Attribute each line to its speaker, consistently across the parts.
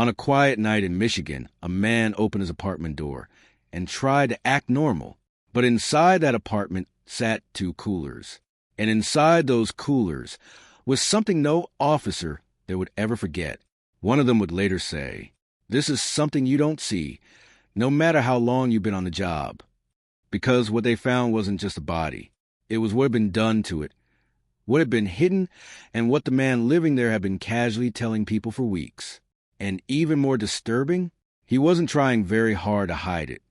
Speaker 1: On a quiet night in Michigan, a man opened his apartment door and tried to act normal. But inside that apartment sat two coolers. And inside those coolers was something no officer there would ever forget. One of them would later say, "This is something you don't see, no matter how long you've been on the job." Because what they found wasn't just a body. It was what had been done to it, what had been hidden, and what the man living there had been casually telling people for weeks. And even more disturbing, he wasn't trying very hard to hide it.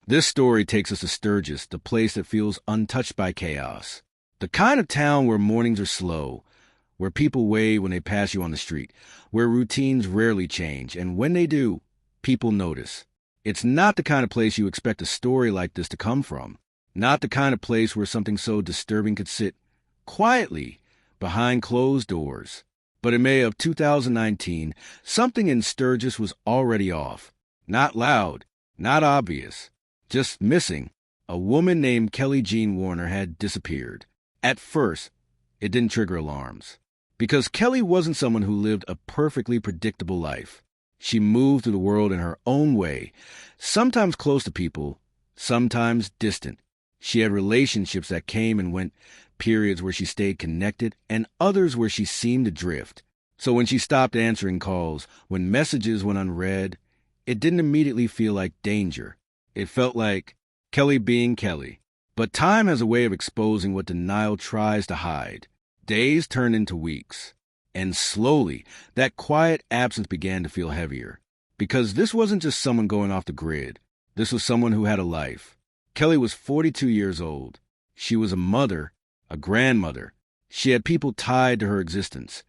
Speaker 1: This story takes us to Sturgis, the place that feels untouched by chaos. The kind of town where mornings are slow, where people wave when they pass you on the street, where routines rarely change, and when they do, people notice. It's not the kind of place you expect a story like this to come from. Not the kind of place where something so disturbing could sit quietly behind closed doors. But in May of 2019, something in Sturgis was already off. Not loud, not obvious, just missing. A woman named Kelly Jean Warner had disappeared. At first, it didn't trigger alarms, because Kelly wasn't someone who lived a perfectly predictable life. She moved through the world in her own way, sometimes close to people, sometimes distant. She had relationships that came and went, periods where she stayed connected, and others where she seemed to drift. So when she stopped answering calls, when messages went unread, it didn't immediately feel like danger. It felt like Kelly being Kelly. But time has a way of exposing what denial tries to hide. Days turned into weeks. And slowly, that quiet absence began to feel heavier. Because this wasn't just someone going off the grid. This was someone who had a life. Kelly was 42 years old. She was a mother, a grandmother. She had people tied to her existence.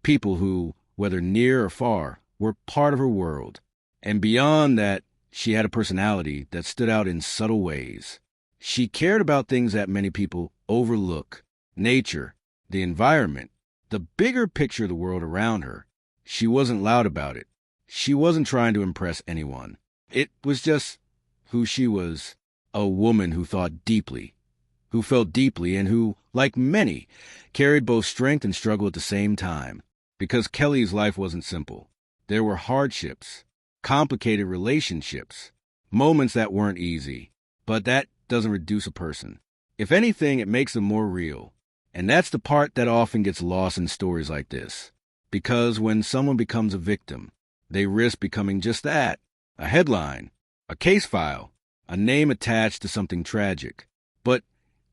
Speaker 1: People who, whether near or far, were part of her world. And beyond that, she had a personality that stood out in subtle ways. She cared about things that many people overlook. Nature, the environment, the bigger picture of the world around her. She wasn't loud about it. She wasn't trying to impress anyone. It was just who she was. A woman who thought deeply, who felt deeply, and who, like many, carried both strength and struggle at the same time. Because Kelly's life wasn't simple. There were hardships, complicated relationships, moments that weren't easy. But that doesn't reduce a person. If anything, it makes them more real. And that's the part that often gets lost in stories like this. Because when someone becomes a victim, they risk becoming just that, a headline, a case file, a name attached to something tragic. But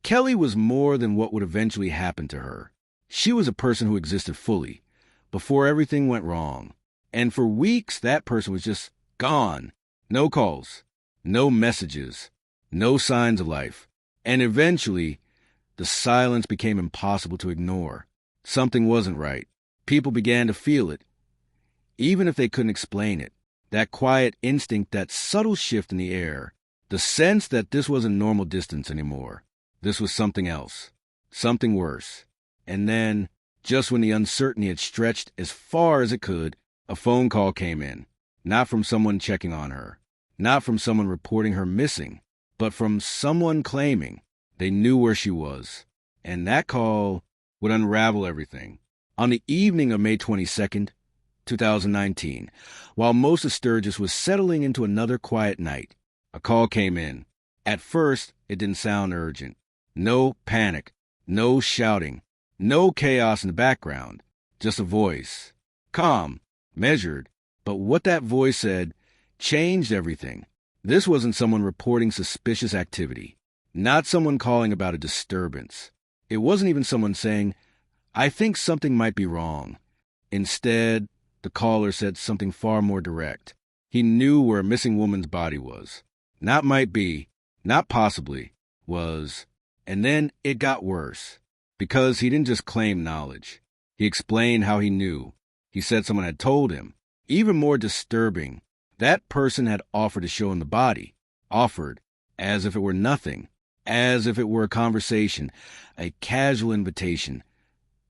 Speaker 1: Kelly was more than what would eventually happen to her. She was a person who existed fully, before everything went wrong. And for weeks, that person was just gone. No calls, no messages, no signs of life. And eventually, the silence became impossible to ignore. Something wasn't right. People began to feel it, even if they couldn't explain it. That quiet instinct, that subtle shift in the air, the sense that this wasn't normal distance anymore. This was something else, something worse. And then, just when the uncertainty had stretched as far as it could, a phone call came in. Not from someone checking on her, not from someone reporting her missing, but from someone claiming they knew where she was. And that call would unravel everything. On the evening of May 22nd, 2019, while most of Sturgis was settling into another quiet night, a call came in. At first, it didn't sound urgent. No panic, no shouting, no chaos in the background, just a voice. Calm, measured, but what that voice said changed everything. This wasn't someone reporting suspicious activity, not someone calling about a disturbance. It wasn't even someone saying, "I think something might be wrong." Instead, the caller said something far more direct. He knew where a missing woman's body was. Not might be, not possibly, was. And then it got worse. Because he didn't just claim knowledge. He explained how he knew. He said someone had told him. Even more disturbing, that person had offered to show him the body. Offered, as if it were nothing. As if it were a conversation, a casual invitation.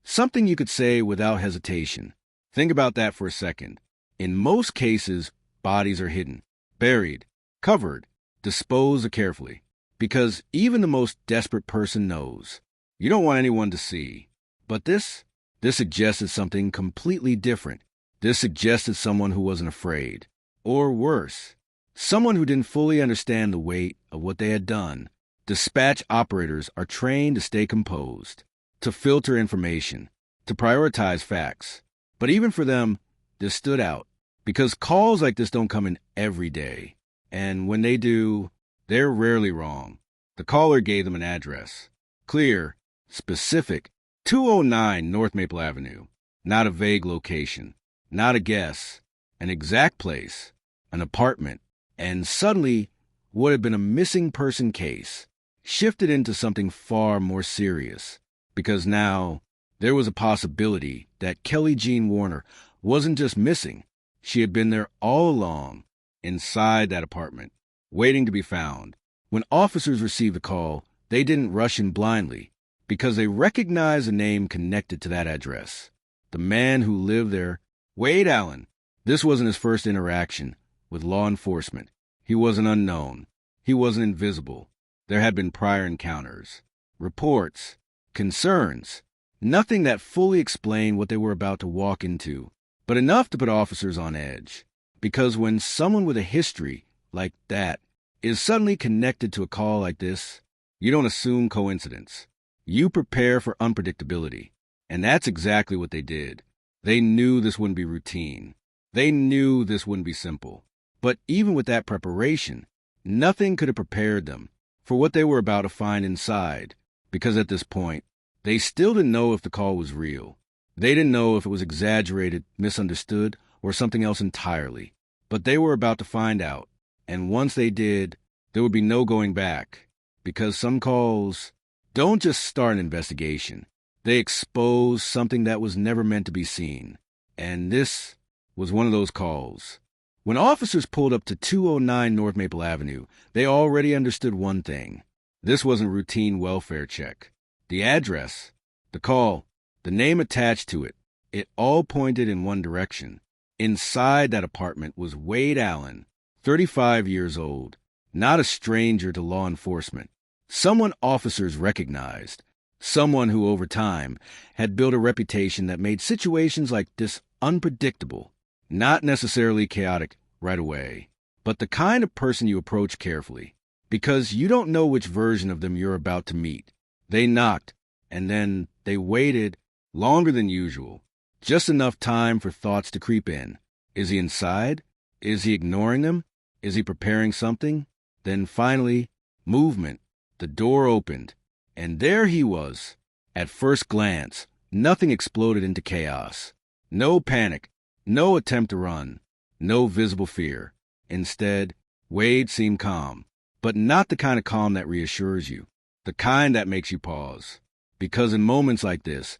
Speaker 1: Something you could say without hesitation. Think about that for a second. In most cases, bodies are hidden, buried, covered, disposed of carefully. Because even the most desperate person knows. You don't want anyone to see. But this This suggested something completely different. This suggested someone who wasn't afraid. Or worse, someone who didn't fully understand the weight of what they had done. Dispatch operators are trained to stay composed, to filter information, to prioritize facts. But even for them, this stood out, because calls like this don't come in every day. And when they do, they're rarely wrong. The caller gave them an address. Clear, specific, 209 North Maple Avenue. Not a vague location, not a guess, an exact place, an apartment. And suddenly, what had been a missing person case shifted into something far more serious, because now there was a possibility that Kelly Jean Warner wasn't just missing. She had been there all along, inside that apartment, waiting to be found. When officers received the call, they didn't rush in blindly, because they recognized a name connected to that address. The man who lived there, Wade Allen. This wasn't his first interaction with law enforcement. He wasn't unknown. He wasn't invisible. There had been prior encounters, reports, concerns, nothing that fully explained what they were about to walk into, but enough to put officers on edge. Because when someone with a history like that is suddenly connected to a call like this, you don't assume coincidence. You prepare for unpredictability. And that's exactly what they did. They knew this wouldn't be routine. They knew this wouldn't be simple. But even with that preparation, nothing could have prepared them for what they were about to find inside, because at this point, they still didn't know if the call was real. They didn't know if it was exaggerated, misunderstood, or something else entirely. But they were about to find out. And once they did, there would be no going back. Because some calls don't just start an investigation. They expose something that was never meant to be seen. And this was one of those calls. When officers pulled up to 209 North Maple Avenue, they already understood one thing. This wasn't a routine welfare check. The address, the call, the name attached to it, it all pointed in one direction. Inside that apartment was Wade Allen, 35 years old, not a stranger to law enforcement. Someone officers recognized. Someone who, over time, had built a reputation that made situations like this unpredictable. Not necessarily chaotic right away, but the kind of person you approach carefully, because you don't know which version of them you're about to meet. They knocked, and then they waited longer than usual, just enough time for thoughts to creep in. Is he inside? Is he ignoring them? Is he preparing something? Then finally, movement. The door opened, and there he was. At first glance, nothing exploded into chaos. No panic. No attempt to run, no visible fear. Instead, Wade seemed calm, but not the kind of calm that reassures you, the kind that makes you pause. Because in moments like this,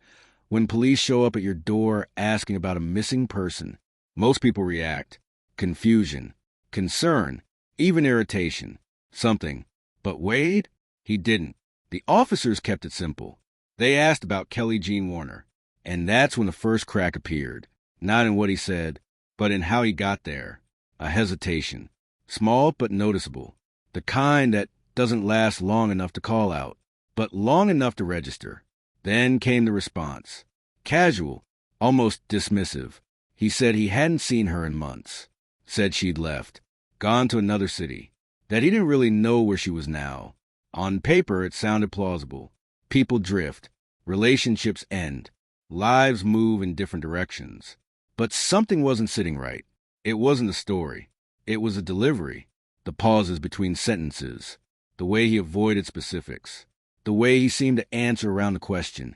Speaker 1: when police show up at your door asking about a missing person, most people react. Confusion, concern, even irritation, something. But Wade? He didn't. The officers kept it simple. They asked about Kelly Jean Warner, and that's when the first crack appeared. Not in what he said, but in how he got there. A hesitation. Small but noticeable. The kind that doesn't last long enough to call out, but long enough to register. Then came the response. Casual, almost dismissive. He said he hadn't seen her in months. Said she'd left, gone to another city. That he didn't really know where she was now. On paper, it sounded plausible. People drift. Relationships end. Lives move in different directions. But something wasn't sitting right. It wasn't the story. It was the delivery, the pauses between sentences, the way he avoided specifics, the way he seemed to answer around the question,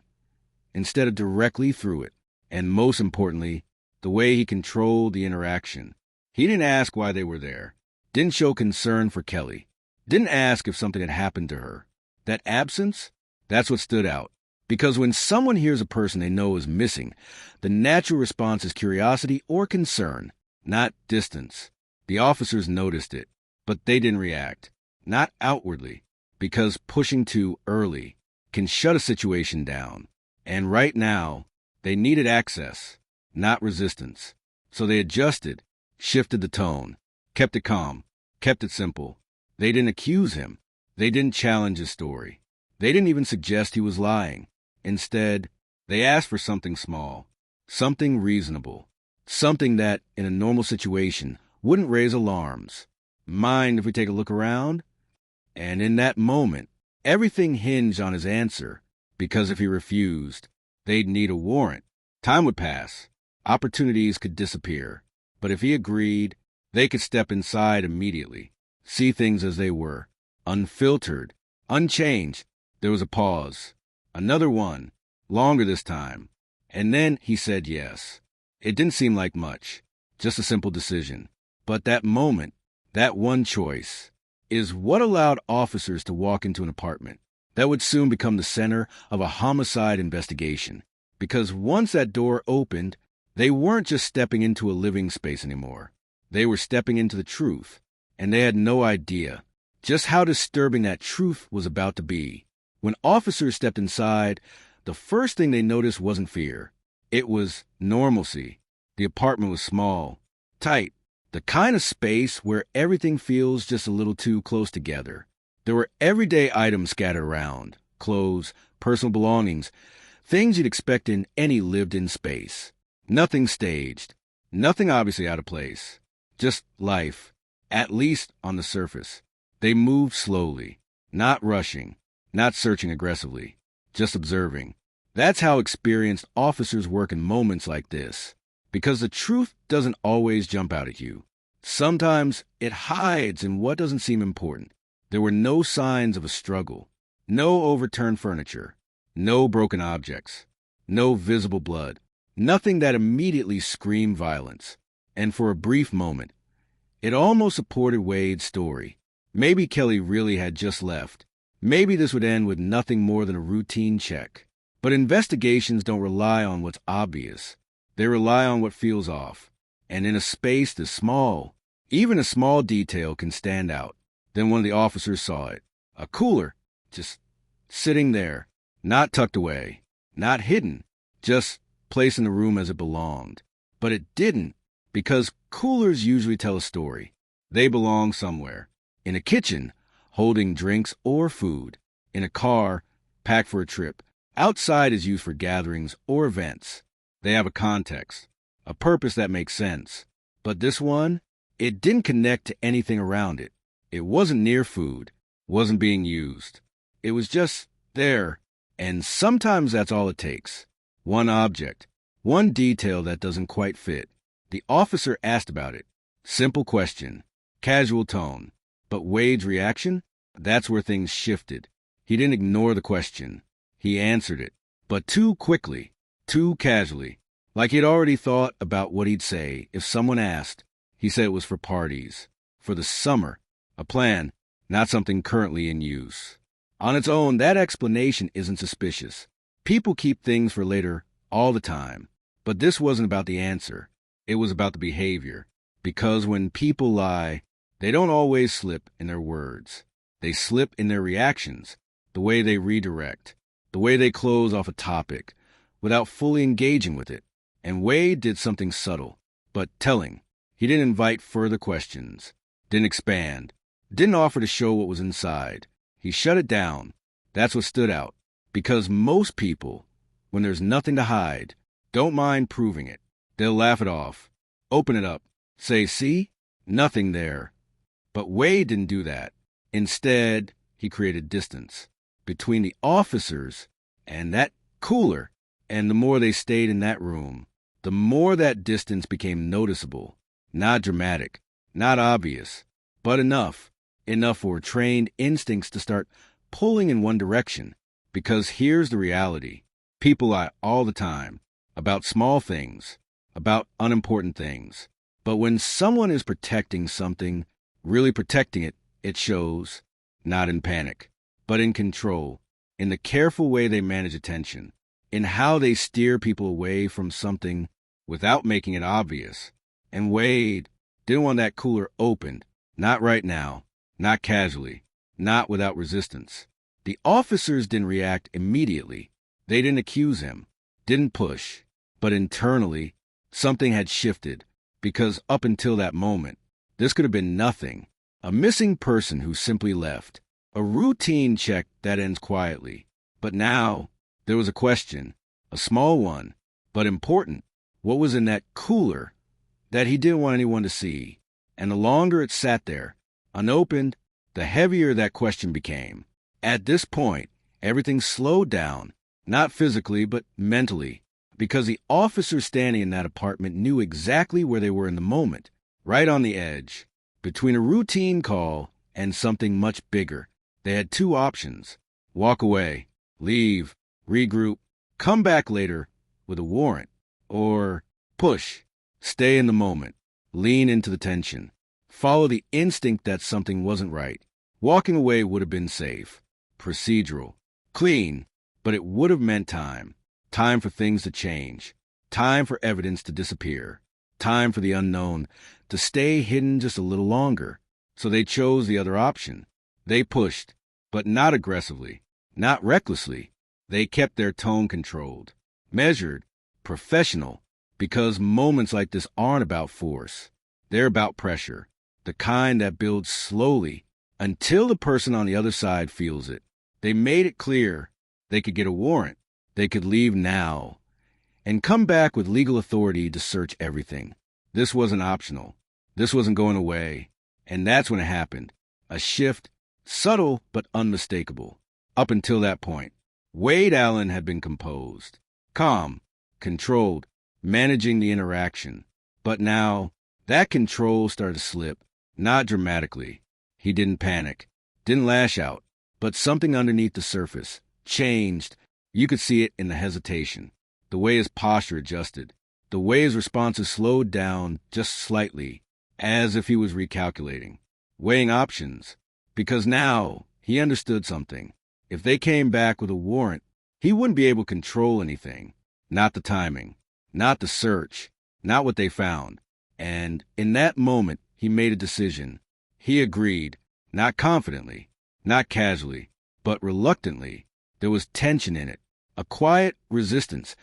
Speaker 1: instead of directly through it, and most importantly, the way he controlled the interaction. He didn't ask why they were there, didn't show concern for Kelly, didn't ask if something had happened to her. That absence, that's what stood out. Because when someone hears a person they know is missing, the natural response is curiosity or concern, not distance. The officers noticed it, but they didn't react. Not outwardly, because pushing too early can shut a situation down. And right now, they needed access, not resistance. So they adjusted, shifted the tone, kept it calm, kept it simple. They didn't accuse him. They didn't challenge his story. They didn't even suggest he was lying. Instead, They asked for something small, something reasonable, something that, in a normal situation, wouldn't raise alarms. Mind if we take a look around? And in that moment, everything hinged on his answer, because if he refused, they'd need a warrant. Time would pass. Opportunities could disappear. But if he agreed, they could step inside immediately, see things as they were, unfiltered, unchanged. There was a pause. Another one, longer this time. And then he said yes. It didn't seem like much, just a simple decision. But that moment, that one choice, is what allowed officers to walk into an apartment that would soon become the center of a homicide investigation. Because once that door opened, they weren't just stepping into a living space anymore. They were stepping into the truth, and they had no idea just how disturbing that truth was about to be. When officers stepped inside, the first thing they noticed wasn't fear. It was normalcy. The apartment was small, tight, the kind of space where everything feels just a little too close together. There were everyday items scattered around, clothes, personal belongings, things you'd expect in any lived-in space. Nothing staged, nothing obviously out of place. Just life, at least on the surface. They moved slowly, not rushing, not searching aggressively, just observing. That's how experienced officers work in moments like this, because the truth doesn't always jump out at you. Sometimes it hides in what doesn't seem important. There were no signs of a struggle, no overturned furniture, no broken objects, no visible blood, nothing that immediately screamed violence. And for a brief moment, it almost supported Wade's story. Maybe Kelly really had just left. Maybe this would end with nothing more than a routine check. But investigations don't rely on what's obvious. They rely on what feels off. And in a space this small, even a small detail can stand out. Then one of the officers saw it. A cooler, just sitting there, not tucked away, not hidden, just placed in the room as it belonged. But it didn't, because coolers usually tell a story. They belong somewhere. In a kitchen, holding drinks or food. In a car, packed for a trip. Outside is used for gatherings or events. They have a context, a purpose that makes sense. But this one, it didn't connect to anything around it. It wasn't near food, wasn't being used. It was just there, and sometimes that's all it takes. One object, one detail that doesn't quite fit. The officer asked about it. Simple question, casual tone. But Wade's reaction? That's where things shifted. He didn't ignore the question. He answered it, but too quickly, too casually, like he'd already thought about what he'd say if someone asked. He said it was for parties, for the summer, a plan, not something currently in use. On its own, that explanation isn't suspicious. People keep things for later all the time. But this wasn't about the answer. It was about the behavior. Because when people lie, they don't always slip in their words. They slip in their reactions, the way they redirect, the way they close off a topic, without fully engaging with it. And Wade did something subtle, but telling. He didn't invite further questions, didn't expand, didn't offer to show what was inside. He shut it down. That's what stood out. Because most people, when there's nothing to hide, don't mind proving it. They'll laugh it off, open it up, say, see, nothing there. But Wade didn't do that. Instead, he created distance between the officers and that cooler. And the more they stayed in that room, the more that distance became noticeable. Not dramatic, not obvious, but enough for trained instincts to start pulling in one direction. Because here's the reality. People lie all the time about small things, about unimportant things. But when someone is protecting something, really protecting it, it shows, not in panic, but in control, in the careful way they manage attention, in how they steer people away from something without making it obvious. And Wade didn't want that cooler opened, not right now, not casually, not without resistance. The officers didn't react immediately. They didn't accuse him, didn't push, but internally, something had shifted, because up until that moment, this could have been nothing. A missing person who simply left. A routine check that ends quietly. But now, there was a question. A small one, but important. What was in that cooler that he didn't want anyone to see? And the longer it sat there, unopened, the heavier that question became. At this point, everything slowed down, not physically, but mentally, because the officers standing in that apartment knew exactly where they were in the moment, right on the edge, between a routine call and something much bigger. They had two options: walk away, leave, regroup, come back later with a warrant, or push, stay in the moment, lean into the tension, follow the instinct that something wasn't right. Walking away would have been safe, procedural, clean, but it would have meant time. Time for things to change. Time for evidence to disappear. Time for the unknown to stay hidden just a little longer. So they chose the other option. They pushed, but not aggressively, not recklessly. They kept their tone controlled, measured, professional, because moments like this aren't about force. They're about pressure, the kind that builds slowly until the person on the other side feels it. They made it clear they could get a warrant. They could leave now and come back with legal authority to search everything. This wasn't optional. This wasn't going away. And that's when it happened. A shift, subtle but unmistakable. Up until that point, Wade Allen had been composed, calm, controlled, managing the interaction. But now, that control started to slip, not dramatically. He didn't panic, didn't lash out, but something underneath the surface changed. You could see it in the hesitation, the way his posture adjusted, the way his responses slowed down just slightly, as if he was recalculating, weighing options, because now he understood something. If they came back with a warrant, he wouldn't be able to control anything, not the timing, not the search, not what they found. And in that moment, he made a decision. He agreed, not confidently, not casually, but reluctantly. There was tension in it, a quiet resistance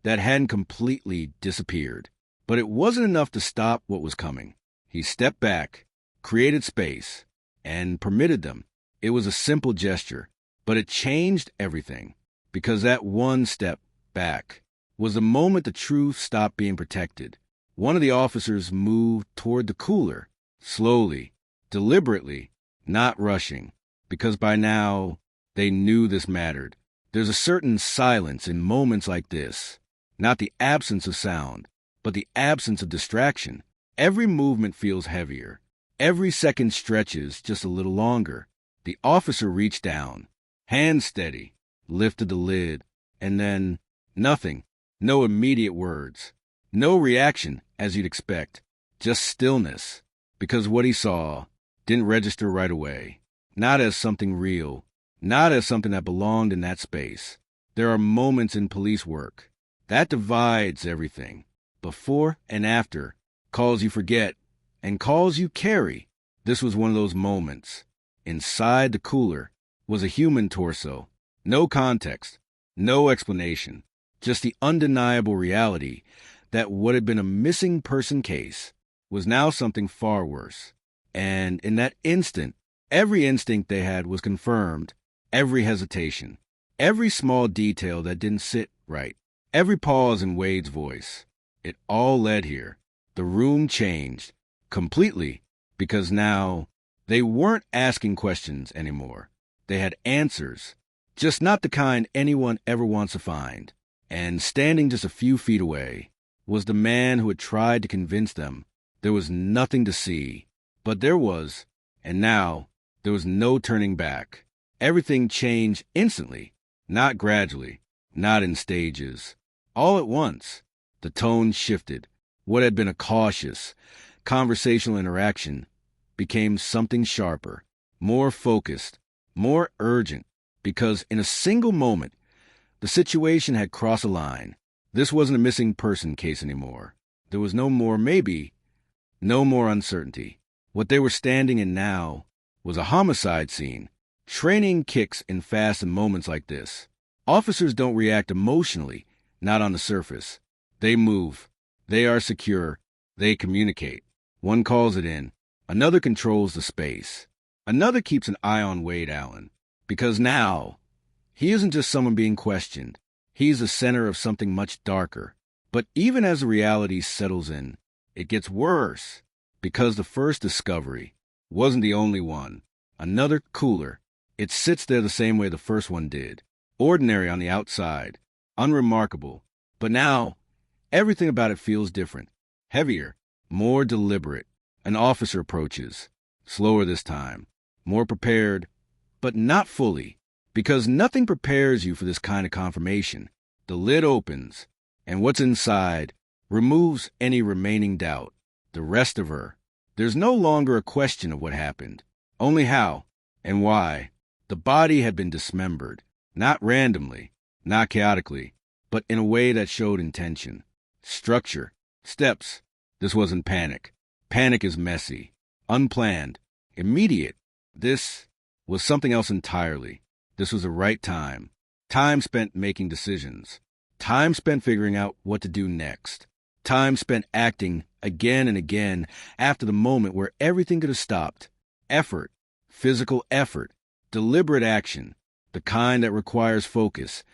Speaker 1: that hadn't completely disappeared. But it wasn't enough to stop what was coming. He stepped back, created space, and permitted them. It was a simple gesture, but it changed everything, because that one step back was the moment the truth stopped being protected. One of the officers moved toward the cooler, slowly, deliberately, not rushing, because by now they knew this mattered. There's a certain silence in moments like this, not the absence of sound, but the absence of distraction. Every movement feels heavier. Every second stretches just a little longer. The officer reached down, hand steady, lifted the lid, and then nothing, no immediate words, no reaction as you'd expect, just stillness, because what he saw didn't register right away, not as something real, not as something that belonged in that space. There are moments in police work that divides everything, before and after, calls you forget, and calls you carry. This was one of those moments. Inside the cooler was a human torso, no context, no explanation, just the undeniable reality that what had been a missing person case was now something far worse. And in that instant, every instinct they had was confirmed, every hesitation, every small detail that didn't sit right, every pause in Wade's voice. It all led here. The room changed completely, because now they weren't asking questions anymore. They had answers, just not the kind anyone ever wants to find. And standing just a few feet away was the man who had tried to convince them there was nothing to see. But there was, and now there was no turning back. Everything changed instantly, not gradually, not in stages. All at once, the tone shifted. What had been a cautious, conversational interaction became something sharper, more focused, more urgent, because in a single moment, the situation had crossed a line. This wasn't a missing person case anymore. There was no more maybe, no more uncertainty. What they were standing in now was a homicide scene. Training kicks in fast in moments like this. Officers don't react emotionally, not on the surface. They move. They are secure. They communicate. One calls it in. Another controls the space. Another keeps an eye on Wade Allen. Because now, he isn't just someone being questioned. He's the center of something much darker. But even as the reality settles in, it gets worse, because the first discovery wasn't the only one. Another cooler. It sits there the same way the first one did. Ordinary on the outside. Unremarkable. But now, everything about it feels different. Heavier. More deliberate. An officer approaches. Slower this time. More prepared. But not fully. Because nothing prepares you for this kind of confirmation. The lid opens, and what's inside removes any remaining doubt. The rest of her. There's no longer a question of what happened. Only how and why. The body had been dismembered. Not randomly, not chaotically, but in a way that showed intention. Structure. Steps. This wasn't panic. Panic is messy. Unplanned. Immediate. This was something else entirely. This was the right time. Time spent making decisions. Time spent figuring out what to do next. Time spent acting again and again after the moment where everything could have stopped. Effort. Physical effort. Deliberate action. The kind that requires focus.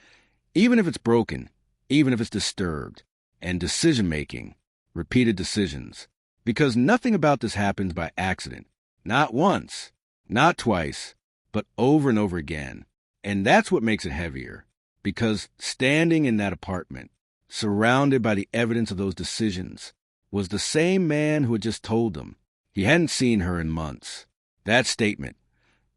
Speaker 1: Even if it's broken. Even if it's disturbed. And decision-making. Repeated decisions. Because nothing about this happens by accident. Not once. Not twice. But over and over again. And that's what makes it heavier. Because standing in that apartment, surrounded by the evidence of those decisions, was the same man who had just told them he hadn't seen her in months. That statement,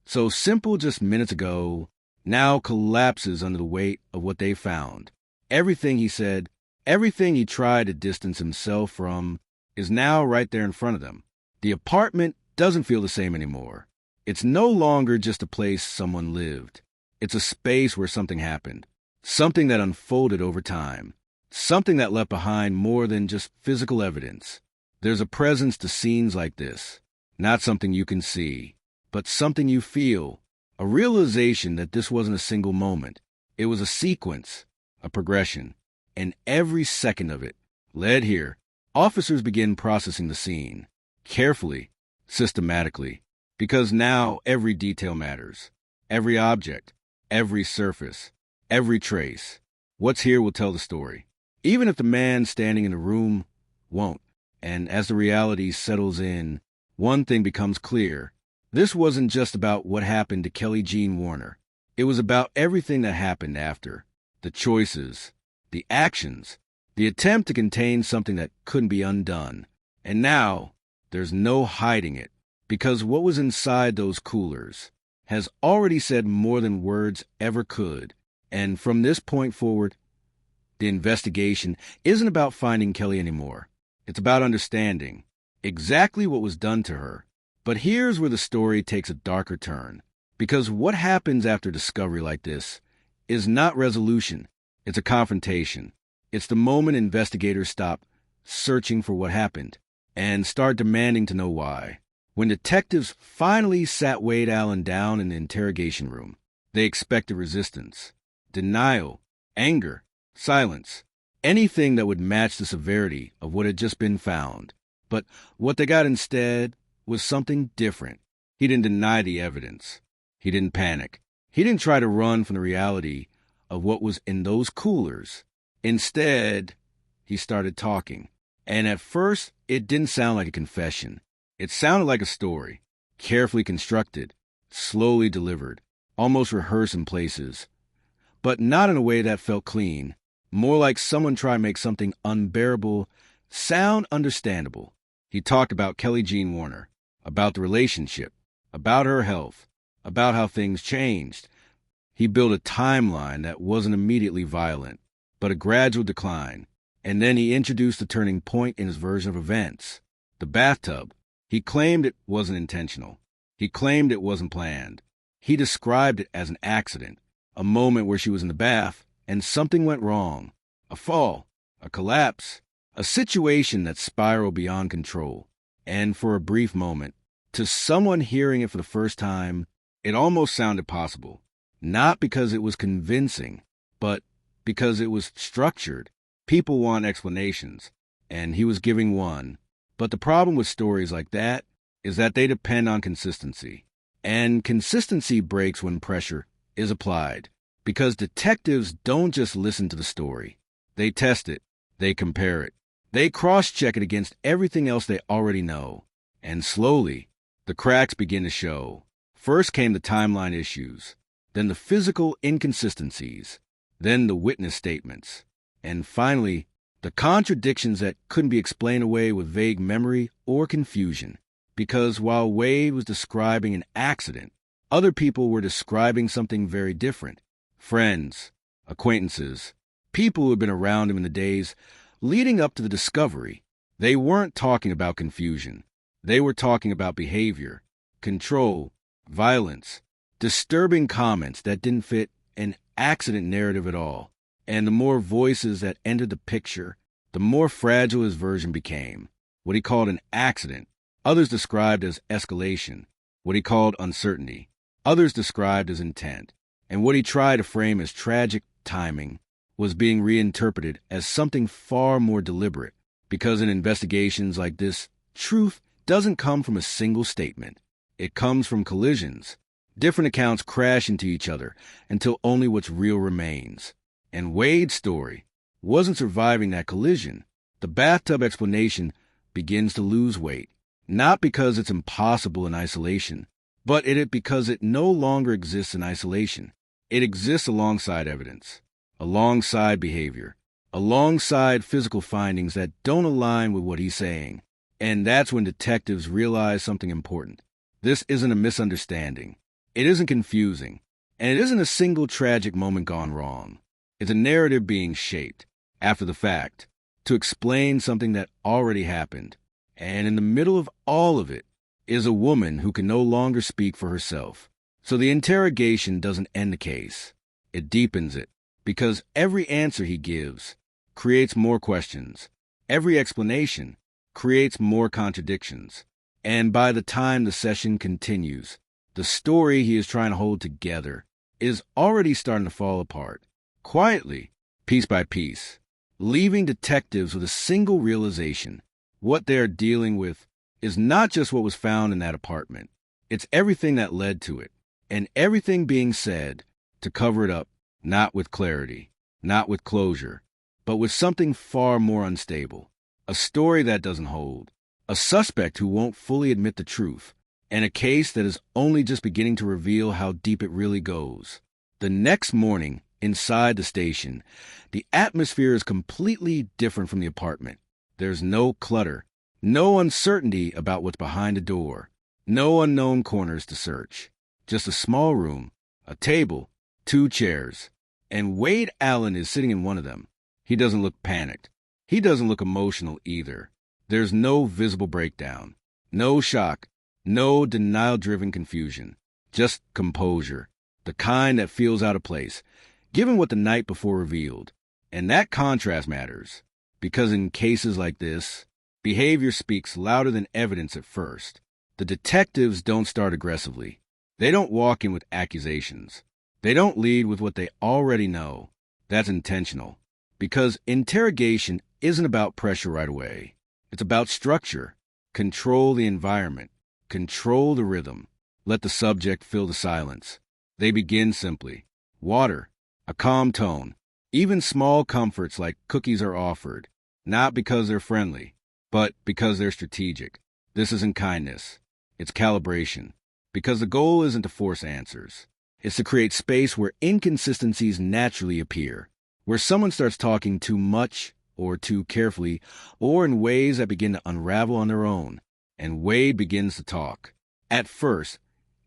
Speaker 1: so simple just minutes ago, now collapses under the weight of what they found. Everything he said, everything he tried to distance himself from, is now right there in front of them. The apartment doesn't feel the same anymore. It's no longer just a place someone lived. It's a space where something happened. Something that unfolded over time. Something that left behind more than just physical evidence. There's a presence to scenes like this. Not something you can see, but something you feel. A realization that this wasn't a single moment. It was a sequence, a progression. And every second of it led here. Officers begin processing the scene. Carefully, systematically. Because now every detail matters. Every object. Every surface, every trace. What's here will tell the story. Even if the man standing in the room won't. And as the reality settles in, one thing becomes clear. This wasn't just about what happened to Kelly Jean Warner. It was about everything that happened after. The choices, the actions, the attempt to contain something that couldn't be undone. And now, there's no hiding it. Because what was inside those coolers has already said more than words ever could. And from this point forward, the investigation isn't about finding Kelly anymore. It's about understanding exactly what was done to her. But here's where the story takes a darker turn. Because what happens after discovery like this is not resolution. It's a confrontation. It's the moment investigators stop searching for what happened and start demanding to know why. When detectives finally sat Wade Allen down in the interrogation room, they expected resistance, denial, anger, silence, anything that would match the severity of what had just been found. But what they got instead was something different. He didn't deny the evidence. He didn't panic. He didn't try to run from the reality of what was in those coolers. Instead, he started talking. And at first, it didn't sound like a confession. It sounded like a story, carefully constructed, slowly delivered, almost rehearsed in places, but not in a way that felt clean, more like someone trying to make something unbearable sound understandable. He talked about Kelly Jean Warner, about the relationship, about her health, about how things changed. He built a timeline that wasn't immediately violent, but a gradual decline, and then he introduced the turning point in his version of events, the bathtub. He claimed it wasn't intentional. He claimed it wasn't planned. He described it as an accident, a moment where she was in the bath and something went wrong. A fall, a collapse, a situation that spiraled beyond control. And for a brief moment, to someone hearing it for the first time, it almost sounded possible. Not because it was convincing, but because it was structured. People want explanations, and he was giving one. But the problem with stories like that is that they depend on consistency. And consistency breaks when pressure is applied. Because detectives don't just listen to the story. They test it. They compare it. They cross-check it against everything else they already know. And slowly, the cracks begin to show. First came the timeline issues, then the physical inconsistencies, then the witness statements, and finally, the contradictions that couldn't be explained away with vague memory or confusion. Because while Wade was describing an accident, other people were describing something very different. Friends, acquaintances, people who had been around him in the days leading up to the discovery. They weren't talking about confusion. They were talking about behavior, control, violence, disturbing comments that didn't fit an accident narrative at all. And the more voices that entered the picture, the more fragile his version became. What he called an accident, others described as escalation. What he called uncertainty, others described as intent. And what he tried to frame as tragic timing was being reinterpreted as something far more deliberate. Because in investigations like this, truth doesn't come from a single statement. It comes from collisions. Different accounts crash into each other until only what's real remains. And Wade's story wasn't surviving that collision. The bathtub explanation begins to lose weight, not because it's impossible in isolation, but because it no longer exists in isolation. It exists alongside evidence, alongside behavior, alongside physical findings that don't align with what he's saying. And that's when detectives realize something important. This isn't a misunderstanding. It isn't confusing. And it isn't a single tragic moment gone wrong. It's a narrative being shaped, after the fact, to explain something that already happened. And in the middle of all of it is a woman who can no longer speak for herself. So the interrogation doesn't end the case. It deepens it, because every answer he gives creates more questions. Every explanation creates more contradictions. And by the time the session continues, the story he is trying to hold together is already starting to fall apart, quietly, piece by piece, leaving detectives with a single realization. What they are dealing with is not just what was found in that apartment. It's everything that led to it, and everything being said to cover it up, not with clarity, not with closure, but with something far more unstable. A story that doesn't hold, a suspect who won't fully admit the truth, and a case that is only just beginning to reveal how deep it really goes. The next morning, inside the station, the atmosphere is completely different from the apartment. There's no clutter, no uncertainty about what's behind the door, no unknown corners to search. Just a small room, a table, 2 chairs, and Wade Allen is sitting in one of them. He doesn't look panicked. He doesn't look emotional either. There's no visible breakdown, no shock, no denial-driven confusion, just composure, the kind that feels out of place, given what the night before revealed. And that contrast matters, because in cases like this, behavior speaks louder than evidence at first. The detectives don't start aggressively. They don't walk in with accusations. They don't lead with what they already know. That's intentional. Because interrogation isn't about pressure right away. It's about structure. Control the environment. Control the rhythm. Let the subject fill the silence. They begin simply. Water. A calm tone. Even small comforts like cookies are offered. Not because they're friendly, but because they're strategic. This isn't kindness. It's calibration. Because the goal isn't to force answers. It's to create space where inconsistencies naturally appear. Where someone starts talking too much or too carefully or in ways that begin to unravel on their own. And Wade begins to talk. At first,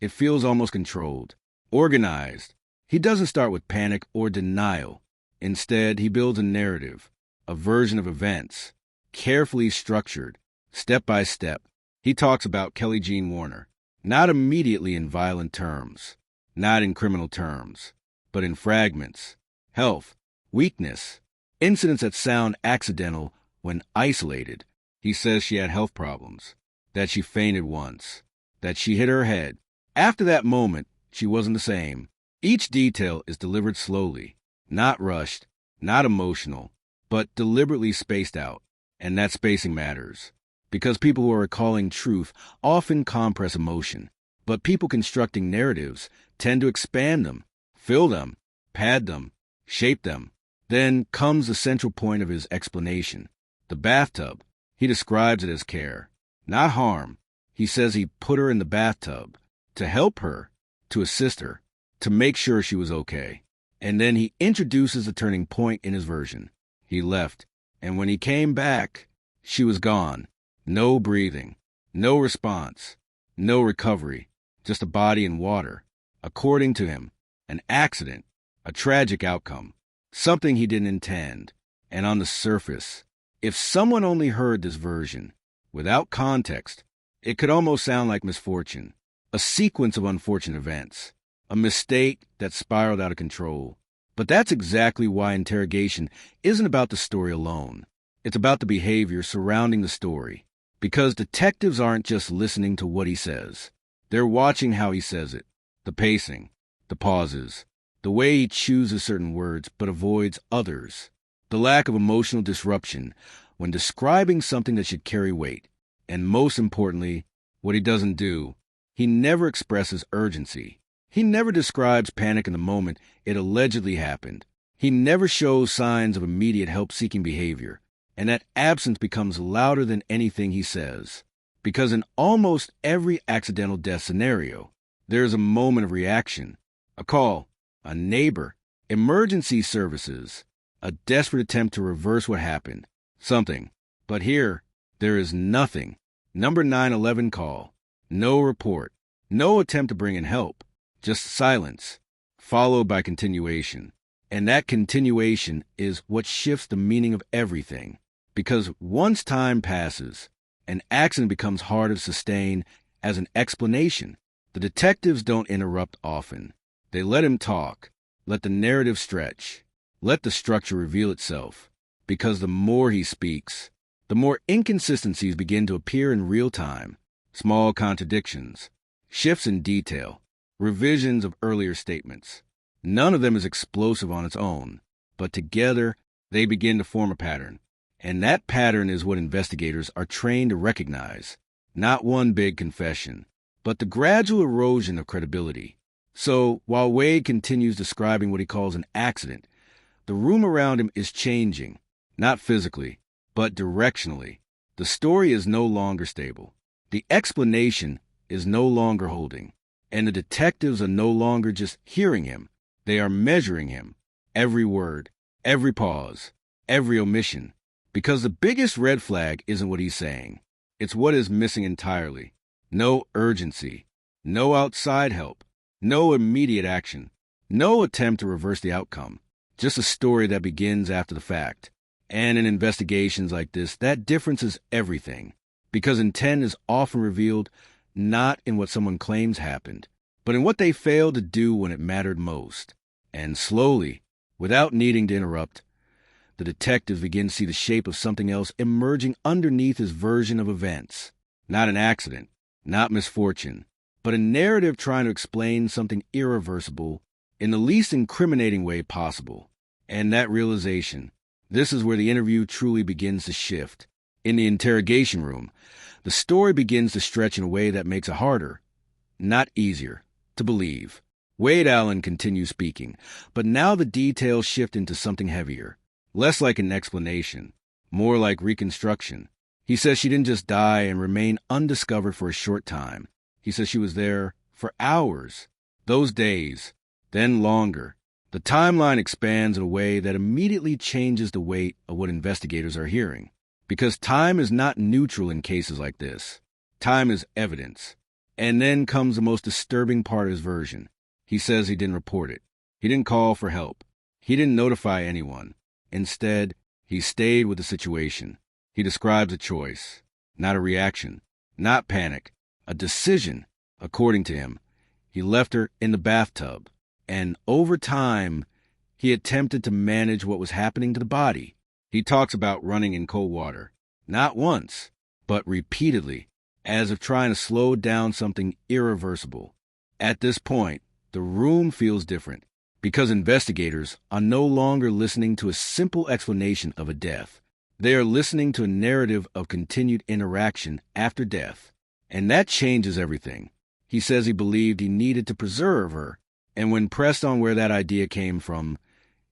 Speaker 1: it feels almost controlled, organized. He doesn't start with panic or denial. Instead, he builds a narrative, a version of events, carefully structured, step by step. He talks about Kelly Jean Warner, not immediately in violent terms, not in criminal terms, but in fragments, health, weakness, incidents that sound accidental when isolated. He says she had health problems, that she fainted once, that she hit her head. After that moment, she wasn't the same. Each detail is delivered slowly, not rushed, not emotional, but deliberately spaced out. And that spacing matters, because people who are recalling truth often compress emotion, but people constructing narratives tend to expand them, fill them, pad them, shape them. Then comes the central point of his explanation. The bathtub. He describes it as care, not harm. He says he put her in the bathtub to help her, to assist her, to make sure she was okay. And then he introduces the turning point in his version. He left, and when he came back, she was gone. No breathing, no response, no recovery, just a body in water. According to him, an accident, a tragic outcome, something he didn't intend. And on the surface, if someone only heard this version, without context, it could almost sound like misfortune, a sequence of unfortunate events, a mistake that spiraled out of control. But that's exactly why interrogation isn't about the story alone. It's about the behavior surrounding the story. Because detectives aren't just listening to what he says. They're watching how he says it, the pacing, the pauses, the way he chooses certain words but avoids others, the lack of emotional disruption when describing something that should carry weight. And most importantly, what he doesn't do, he never expresses urgency. He never describes panic in the moment it allegedly happened. He never shows signs of immediate help-seeking behavior. And that absence becomes louder than anything he says. Because in almost every accidental death scenario, there is a moment of reaction, a call, a neighbor, emergency services, a desperate attempt to reverse what happened, something. But here, there is nothing. Number 911 call, no report, no attempt to bring in help, just silence, followed by continuation. And that continuation is what shifts the meaning of everything. Because once time passes, an accident becomes hard to sustain as an explanation. The detectives don't interrupt often. They let him talk, let the narrative stretch, let the structure reveal itself. Because the more he speaks, the more inconsistencies begin to appear in real time. Small contradictions, shifts in detail, revisions of earlier statements. None of them is explosive on its own, but together they begin to form a pattern. And that pattern is what investigators are trained to recognize. Not one big confession, but the gradual erosion of credibility. So, while Wade continues describing what he calls an accident, the room around him is changing, not physically, but directionally. The story is no longer stable. The explanation is no longer holding. And the detectives are no longer just hearing him. They are measuring him. Every word, every pause, every omission. Because the biggest red flag isn't what he's saying. It's what is missing entirely. No urgency. No outside help. No immediate action. No attempt to reverse the outcome. Just a story that begins after the fact. And in investigations like this, that difference is everything. Because intent is often revealed not in what someone claims happened, but in what they failed to do when it mattered most. And slowly, without needing to interrupt, the detectives begin to see the shape of something else emerging underneath his version of events. Not an accident, not misfortune, but a narrative trying to explain something irreversible in the least incriminating way possible. And that realization, this is where the interview truly begins to shift. In the interrogation room, the story begins to stretch in a way that makes it harder, not easier, to believe. Wade Allen continues speaking, but now the details shift into something heavier. Less like an explanation, more like reconstruction. He says she didn't just die and remain undiscovered for a short time. He says she was there for hours, those days, then longer. The timeline expands in a way that immediately changes the weight of what investigators are hearing. Because time is not neutral in cases like this. Time is evidence. And then comes the most disturbing part of his version. He says he didn't report it. He didn't call for help. He didn't notify anyone. Instead, he stayed with the situation. He describes a choice, not a reaction, not panic, a decision. According to him, he left her in the bathtub, and over time, he attempted to manage what was happening to the body. He talks about running in cold water, not once, but repeatedly, as if trying to slow down something irreversible. At this point, the room feels different. Because investigators are no longer listening to a simple explanation of a death. They are listening to a narrative of continued interaction after death. And that changes everything. He says he believed he needed to preserve her, And when pressed on where that idea came from,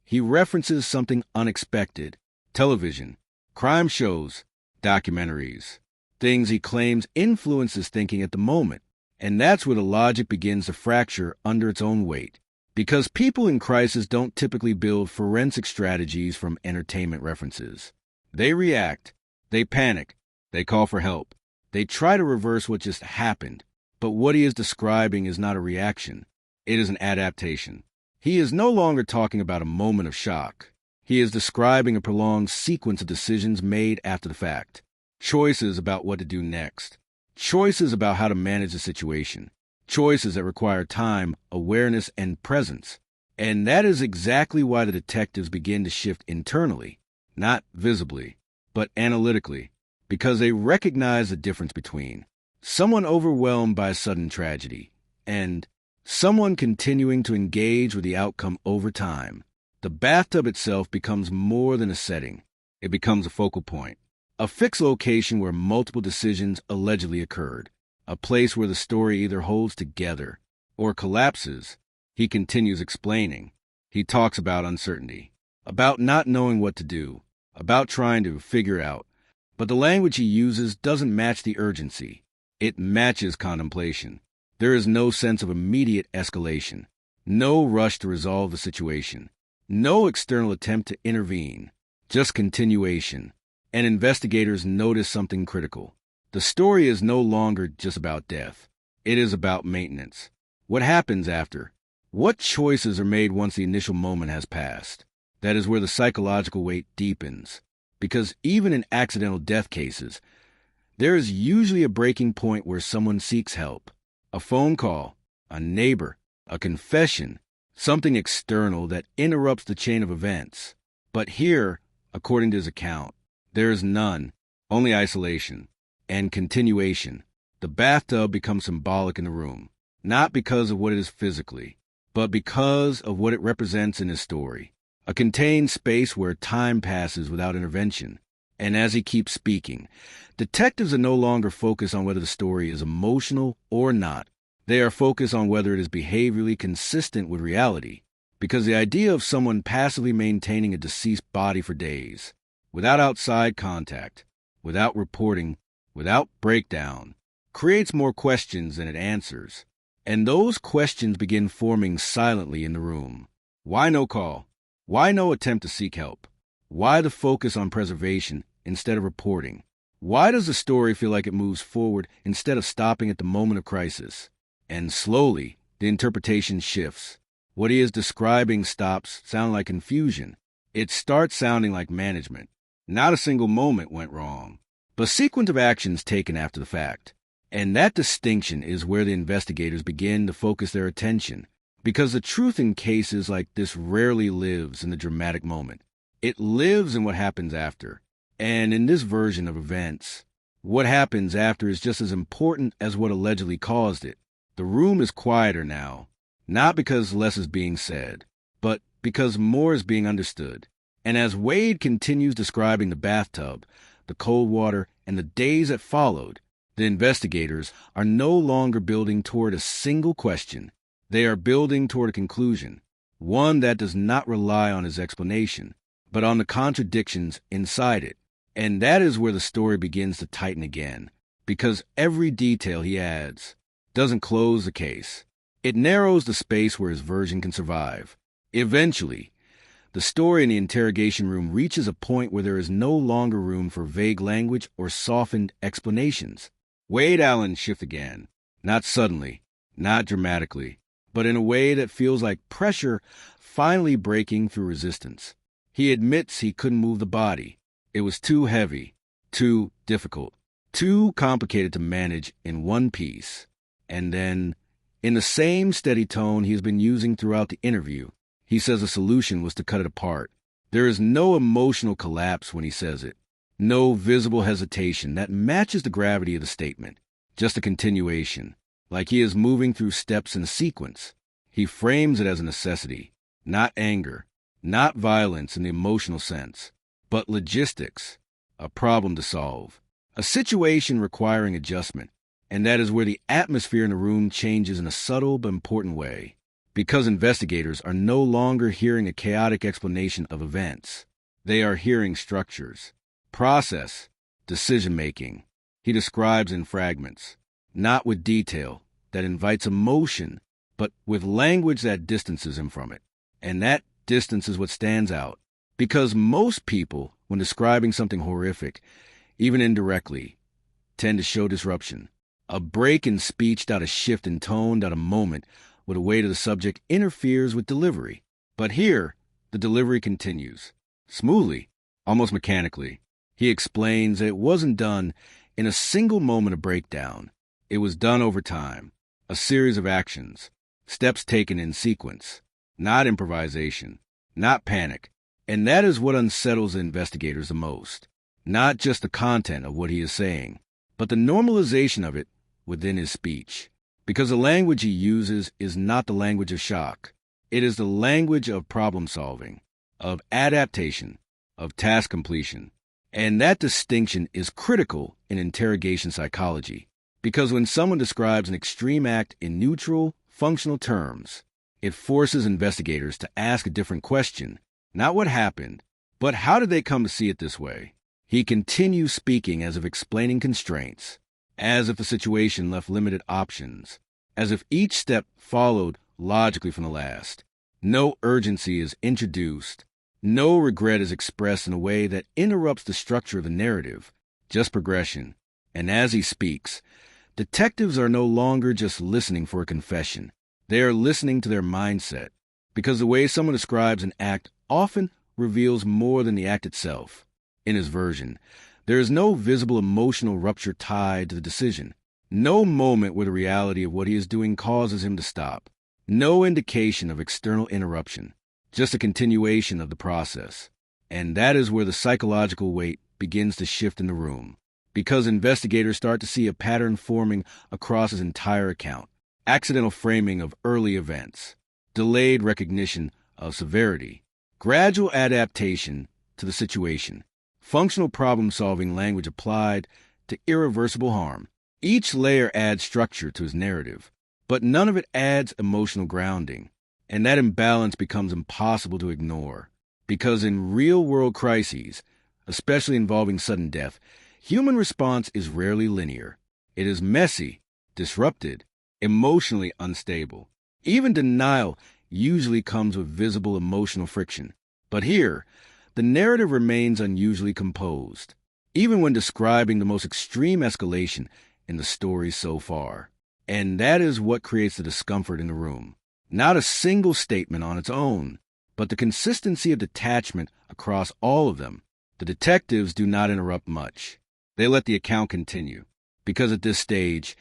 Speaker 1: he references something unexpected: television, crime shows, documentaries, things he claims influence his thinking at the moment. And that's where the logic begins to fracture under its own weight. Because people in crisis don't typically build forensic strategies from entertainment references. They react, they panic, they call for help. They try to reverse what just happened. But what he is describing is not a reaction. It is an adaptation. He is no longer talking about a moment of shock. He is describing a prolonged sequence of decisions made after the fact. Choices about what to do next. Choices about how to manage the situation. Choices that require time, awareness, and presence. And that is exactly why the detectives begin to shift internally, not visibly, but analytically, because they recognize the difference between someone overwhelmed by a sudden tragedy and someone continuing to engage with the outcome over time. The bathtub itself becomes more than a setting. It becomes a focal point, a fixed location where multiple decisions allegedly occurred, a place where the story either holds together or collapses. He continues explaining. He talks about uncertainty, about not knowing what to do, about trying to figure out. But the language he uses doesn't match the urgency. It matches contemplation. There is no sense of immediate escalation, no rush to resolve the situation, no external attempt to intervene, just continuation. And investigators notice something critical. The story is no longer just about death. It is about maintenance. What happens after? What choices are made once the initial moment has passed? That is where the psychological weight deepens. Because even in accidental death cases, there is usually a breaking point where someone seeks help. A phone call, a neighbor, a confession, something external that interrupts the chain of events. But here, according to his account, there is none, only isolation and continuation. The bathtub becomes symbolic in the room, not because of what it is physically, but because of what it represents in his story. A contained space where time passes without intervention. And as he keeps speaking, detectives are no longer focused on whether the story is emotional or not. They are focused on whether it is behaviorally consistent with reality. Because the idea of someone passively maintaining a deceased body for days, without outside contact, without reporting, without breakdown, creates more questions than it answers. And those questions begin forming silently in the room. Why no call? Why no attempt to seek help? Why the focus on preservation instead of reporting? Why does the story feel like it moves forward instead of stopping at the moment of crisis? And slowly, the interpretation shifts. What he is describing stops sounding like confusion. It starts sounding like management. Not a single moment went wrong, but sequence of actions taken after the fact. And that distinction is where the investigators begin to focus their attention, because the truth in cases like this rarely lives in the dramatic moment. It lives in what happens after. And in this version of events, what happens after is just as important as what allegedly caused it. The room is quieter now, not because less is being said, but because more is being understood. And as Wade continues describing the bathtub, the cold water, and the days that followed, the investigators are no longer building toward a single question. They are building toward a conclusion, one that does not rely on his explanation, but on the contradictions inside it. And that is where the story begins to tighten again, because every detail he adds doesn't close the case. It narrows the space where his version can survive. Eventually, the story in the interrogation room reaches a point where there is no longer room for vague language or softened explanations. Wade Allen shifts again, not suddenly, not dramatically, but in a way that feels like pressure finally breaking through resistance. He admits he couldn't move the body. It was too heavy, too difficult, too complicated to manage in one piece. And then, in the same steady tone he has been using throughout the interview, he says the solution was to cut it apart. There is no emotional collapse when he says it, no visible hesitation that matches the gravity of the statement, just a continuation, like he is moving through steps in a sequence. He frames it as a necessity, not anger, not violence in the emotional sense, but logistics, a problem to solve, a situation requiring adjustment. And that is where the atmosphere in the room changes in a subtle but important way. because investigators are no longer hearing a chaotic explanation of events. They are hearing structures, process, decision-making. He describes in fragments, not with detail that invites emotion, but with language that distances him from it. And that distance is what stands out, because most people, when describing something horrific, even indirectly, tend to show disruption. A break in speech, a shift in tone, a moment where the weight of the subject interferes with delivery. But here, the delivery continues, smoothly, almost mechanically. He explains that it wasn't done in a single moment of breakdown. It was done over time, a series of actions, steps taken in sequence, not improvisation, not panic. And that is what unsettles the investigators the most. Not just the content of what he is saying, but the normalization of it within his speech. Because the language he uses is not the language of shock. It is the language of problem solving, of adaptation, of task completion. And that distinction is critical in interrogation psychology. Because when someone describes an extreme act in neutral, functional terms, it forces investigators to ask a different question. Not what happened, but how did they come to see it this way? He continues speaking as if explaining constraints, as if the situation left limited options, as if each step followed logically from the last. No urgency is introduced. No regret is expressed in a way that interrupts the structure of the narrative, just progression. And as he speaks, detectives are no longer just listening for a confession. They are listening to their mindset, because the way someone describes an act often reveals more than the act itself. In his version, there is no visible emotional rupture tied to the decision. No moment where the reality of what he is doing causes him to stop. No indication of external interruption. Just a continuation of the process. And that is where the psychological weight begins to shift in the room. Because investigators start to see a pattern forming across his entire account. Accidental framing of early events. Delayed recognition of severity. Gradual adaptation to the situation. Functional problem-solving language applied to irreversible harm. Each layer adds structure to his narrative, but none of it adds emotional grounding. And that imbalance becomes impossible to ignore. Because in real-world crises, especially involving sudden death, human response is rarely linear. It is messy, disrupted, emotionally unstable. Even denial usually comes with visible emotional friction. But here, the narrative remains unusually composed, even when describing the most extreme escalation in the story so far. And that is what creates the discomfort in the room. Not a single statement on its own, but the consistency of detachment across all of them. The detectives do not interrupt much. They let the account continue, because at this stage,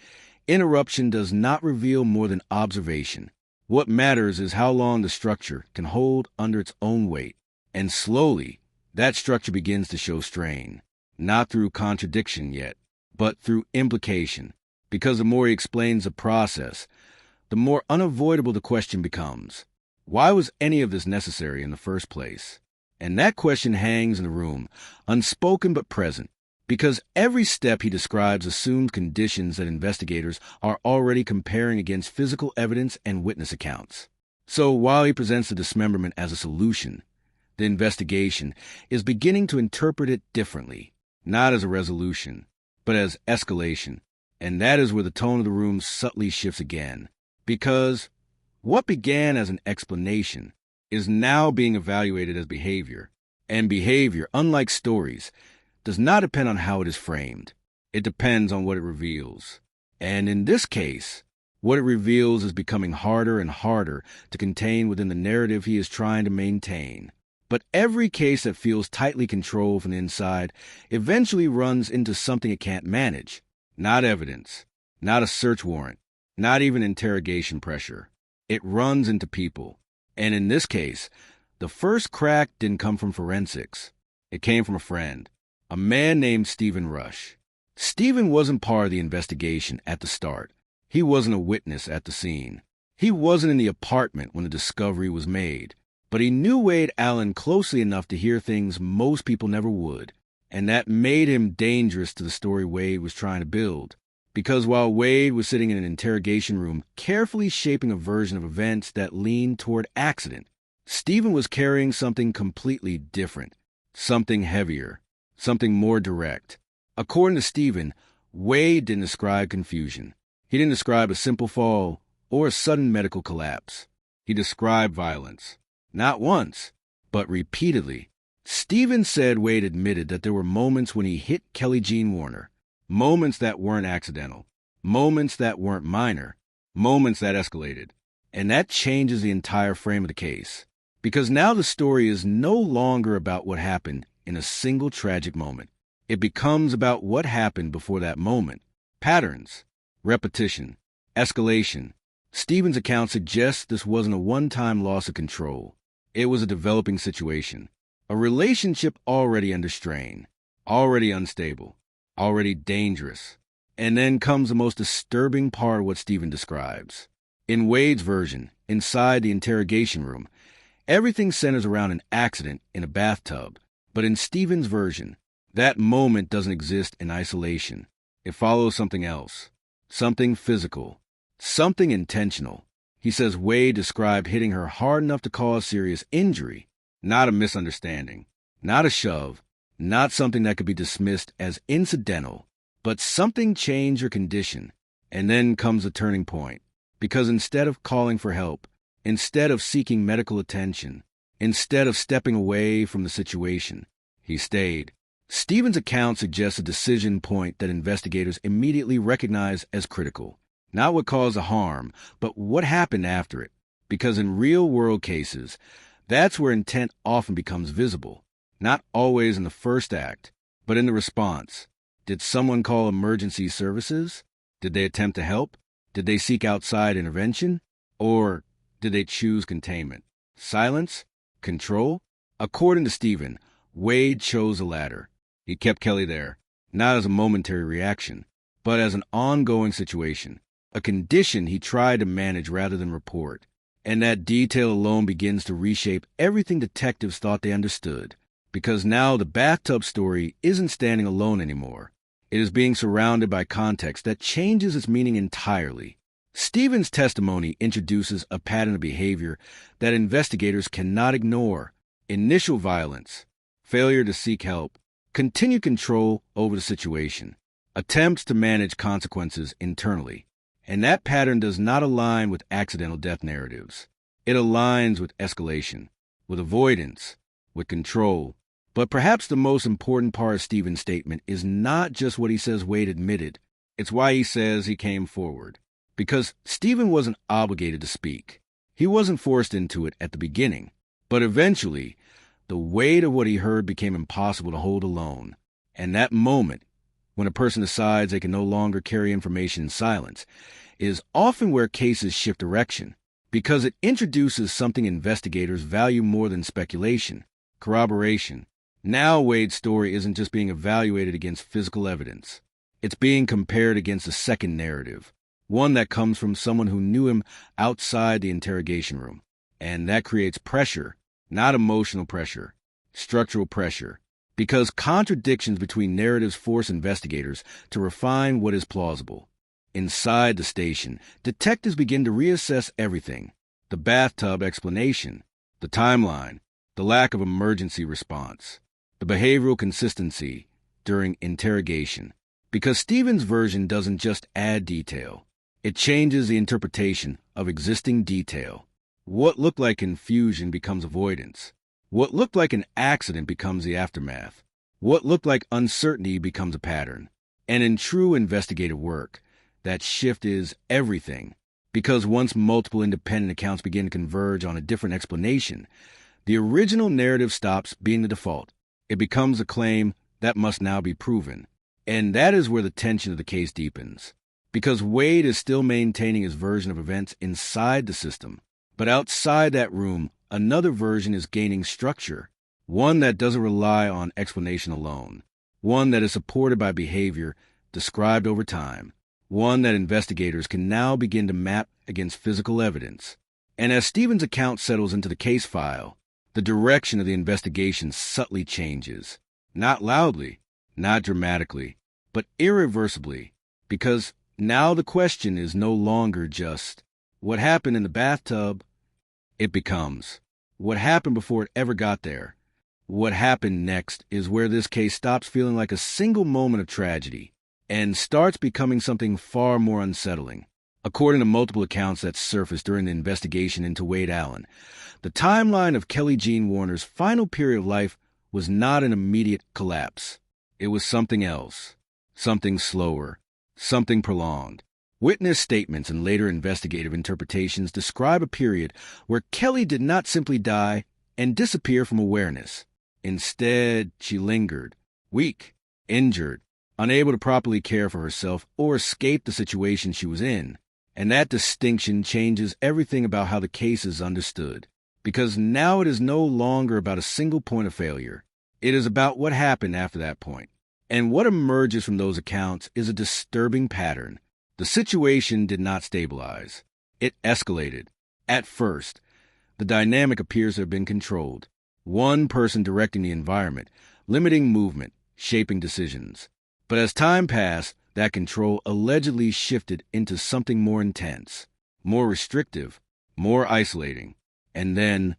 Speaker 1: interruption does not reveal more than observation. What matters is how long the structure can hold under its own weight. And slowly, that structure begins to show strain, not through contradiction yet, but through implication. Because the more he explains the process, the more unavoidable the question becomes. Why was any of this necessary in the first place? And that question hangs in the room, unspoken but present, because every step he describes assumes conditions that investigators are already comparing against physical evidence and witness accounts. So while he presents the dismemberment as a solution, the investigation is beginning to interpret it differently, not as a resolution, but as escalation. And that is where the tone of the room subtly shifts again. Because what began as an explanation is now being evaluated as behavior. And behavior, unlike stories, does not depend on how it is framed. It depends on what it reveals. And in this case, what it reveals is becoming harder and harder to contain within the narrative he is trying to maintain. But every case that feels tightly controlled from the inside eventually runs into something it can't manage. Not evidence, not a search warrant, not even interrogation pressure. It runs into people. And in this case, the first crack didn't come from forensics. It came from a friend, a man named Stephen Rush. Stephen wasn't part of the investigation at the start. He wasn't a witness at the scene. He wasn't in the apartment when the discovery was made. But he knew Wade Allen closely enough to hear things most people never would. And that made him dangerous to the story Wade was trying to build. Because while Wade was sitting in an interrogation room, carefully shaping a version of events that leaned toward accident, Stephen was carrying something completely different, something heavier, something more direct. According to Stephen, Wade didn't describe confusion. He didn't describe a simple fall or a sudden medical collapse. He described violence. Not once, but repeatedly. Stephen said Wade admitted that there were moments when he hit Kelly Jean Warner, moments that weren't accidental, moments that weren't minor, moments that escalated. And that changes the entire frame of the case. Because now the story is no longer about what happened in a single tragic moment. It becomes about what happened before that moment. Patterns, repetition, escalation. Stephen's account suggests this wasn't a one-time loss of control. It was a developing situation. A relationship already under strain, already unstable, already dangerous. And then comes the most disturbing part of what Stephen describes. In Wade's version, inside the interrogation room, everything centers around an accident in a bathtub. But in Stephen's version, that moment doesn't exist in isolation. It follows something else, something physical, something intentional. He says Wade described hitting her hard enough to cause serious injury, not a misunderstanding, not a shove, not something that could be dismissed as incidental, but something changed her condition. And then comes a turning point, because instead of calling for help, instead of seeking medical attention, instead of stepping away from the situation, he stayed. Stephen's account suggests a decision point that investigators immediately recognize as critical. Not what caused the harm, but what happened after it. Because in real-world cases, that's where intent often becomes visible. Not always in the first act, but in the response. Did someone call emergency services? Did they attempt to help? Did they seek outside intervention? Or did they choose containment? Silence? Control? According to Stephen, Wade chose the latter. He kept Kelly there, not as a momentary reaction, but as an ongoing situation, a condition he tried to manage rather than report. And that detail alone begins to reshape everything detectives thought they understood, because now the bathtub story isn't standing alone anymore. It is being surrounded by context that changes its meaning entirely. Stephen's testimony introduces a pattern of behavior that investigators cannot ignore: initial violence, failure to seek help, continued control over the situation, attempts to manage consequences internally. And that pattern does not align with accidental death narratives. It aligns with escalation, with avoidance, with control. But perhaps the most important part of Stephen's statement is not just what he says Wade admitted. It's why he says he came forward. Because Stephen wasn't obligated to speak. He wasn't forced into it at the beginning. But eventually, the weight of what he heard became impossible to hold alone. And that moment, when a person decides they can no longer carry information in silence, is often where cases shift direction, because it introduces something investigators value more than speculation: corroboration. Now Wade's story isn't just being evaluated against physical evidence. It's being compared against a second narrative, one that comes from someone who knew him outside the interrogation room. And that creates pressure, not emotional pressure, structural pressure. Because contradictions between narratives force investigators to refine what is plausible. Inside the station, detectives begin to reassess everything: the bathtub explanation, the timeline, the lack of emergency response, the behavioral consistency during interrogation. Because Stephen's version doesn't just add detail, it changes the interpretation of existing detail. What looked like confusion becomes avoidance. What looked like an accident becomes the aftermath. What looked like uncertainty becomes a pattern. And in true investigative work, that shift is everything. Because once multiple independent accounts begin to converge on a different explanation, the original narrative stops being the default. It becomes a claim that must now be proven. And that is where the tension of the case deepens. Because Wade is still maintaining his version of events inside the system. But outside that room, another version is gaining structure, one that doesn't rely on explanation alone, one that is supported by behavior described over time, one that investigators can now begin to map against physical evidence. And as Stephen's account settles into the case file, the direction of the investigation subtly changes, not loudly, not dramatically, but irreversibly, because Now the question is no longer just, what happened in the bathtub? It becomes, what happened before it ever got there? What happened next is where this case stops feeling like a single moment of tragedy and starts becoming something far more unsettling. According to multiple accounts that surfaced during the investigation into Wade Allen, the timeline of Kelly Jean Warner's final period of life was not an immediate collapse. It was something else, something slower, something prolonged. Witness statements and later investigative interpretations describe a period where Kelly did not simply die and disappear from awareness. Instead, she lingered, weak, injured, unable to properly care for herself or escape the situation she was in. And that distinction changes everything about how the case is understood, because now it is no longer about a single point of failure. It is about what happened after that point. And what emerges from those accounts is a disturbing pattern. The situation did not stabilize. It escalated. At first, the dynamic appears to have been controlled. One person directing the environment, limiting movement, shaping decisions. But as time passed, that control allegedly shifted into something more intense, more restrictive, more isolating. And then,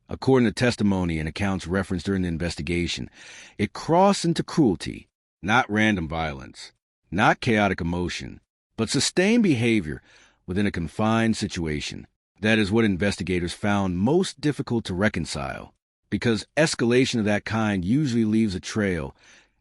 Speaker 1: according to testimony and accounts referenced during the investigation, it crossed into cruelty, not random violence, not chaotic emotion, but sustained behavior within a confined situation. That is what investigators found most difficult to reconcile, because escalation of that kind usually leaves a trail,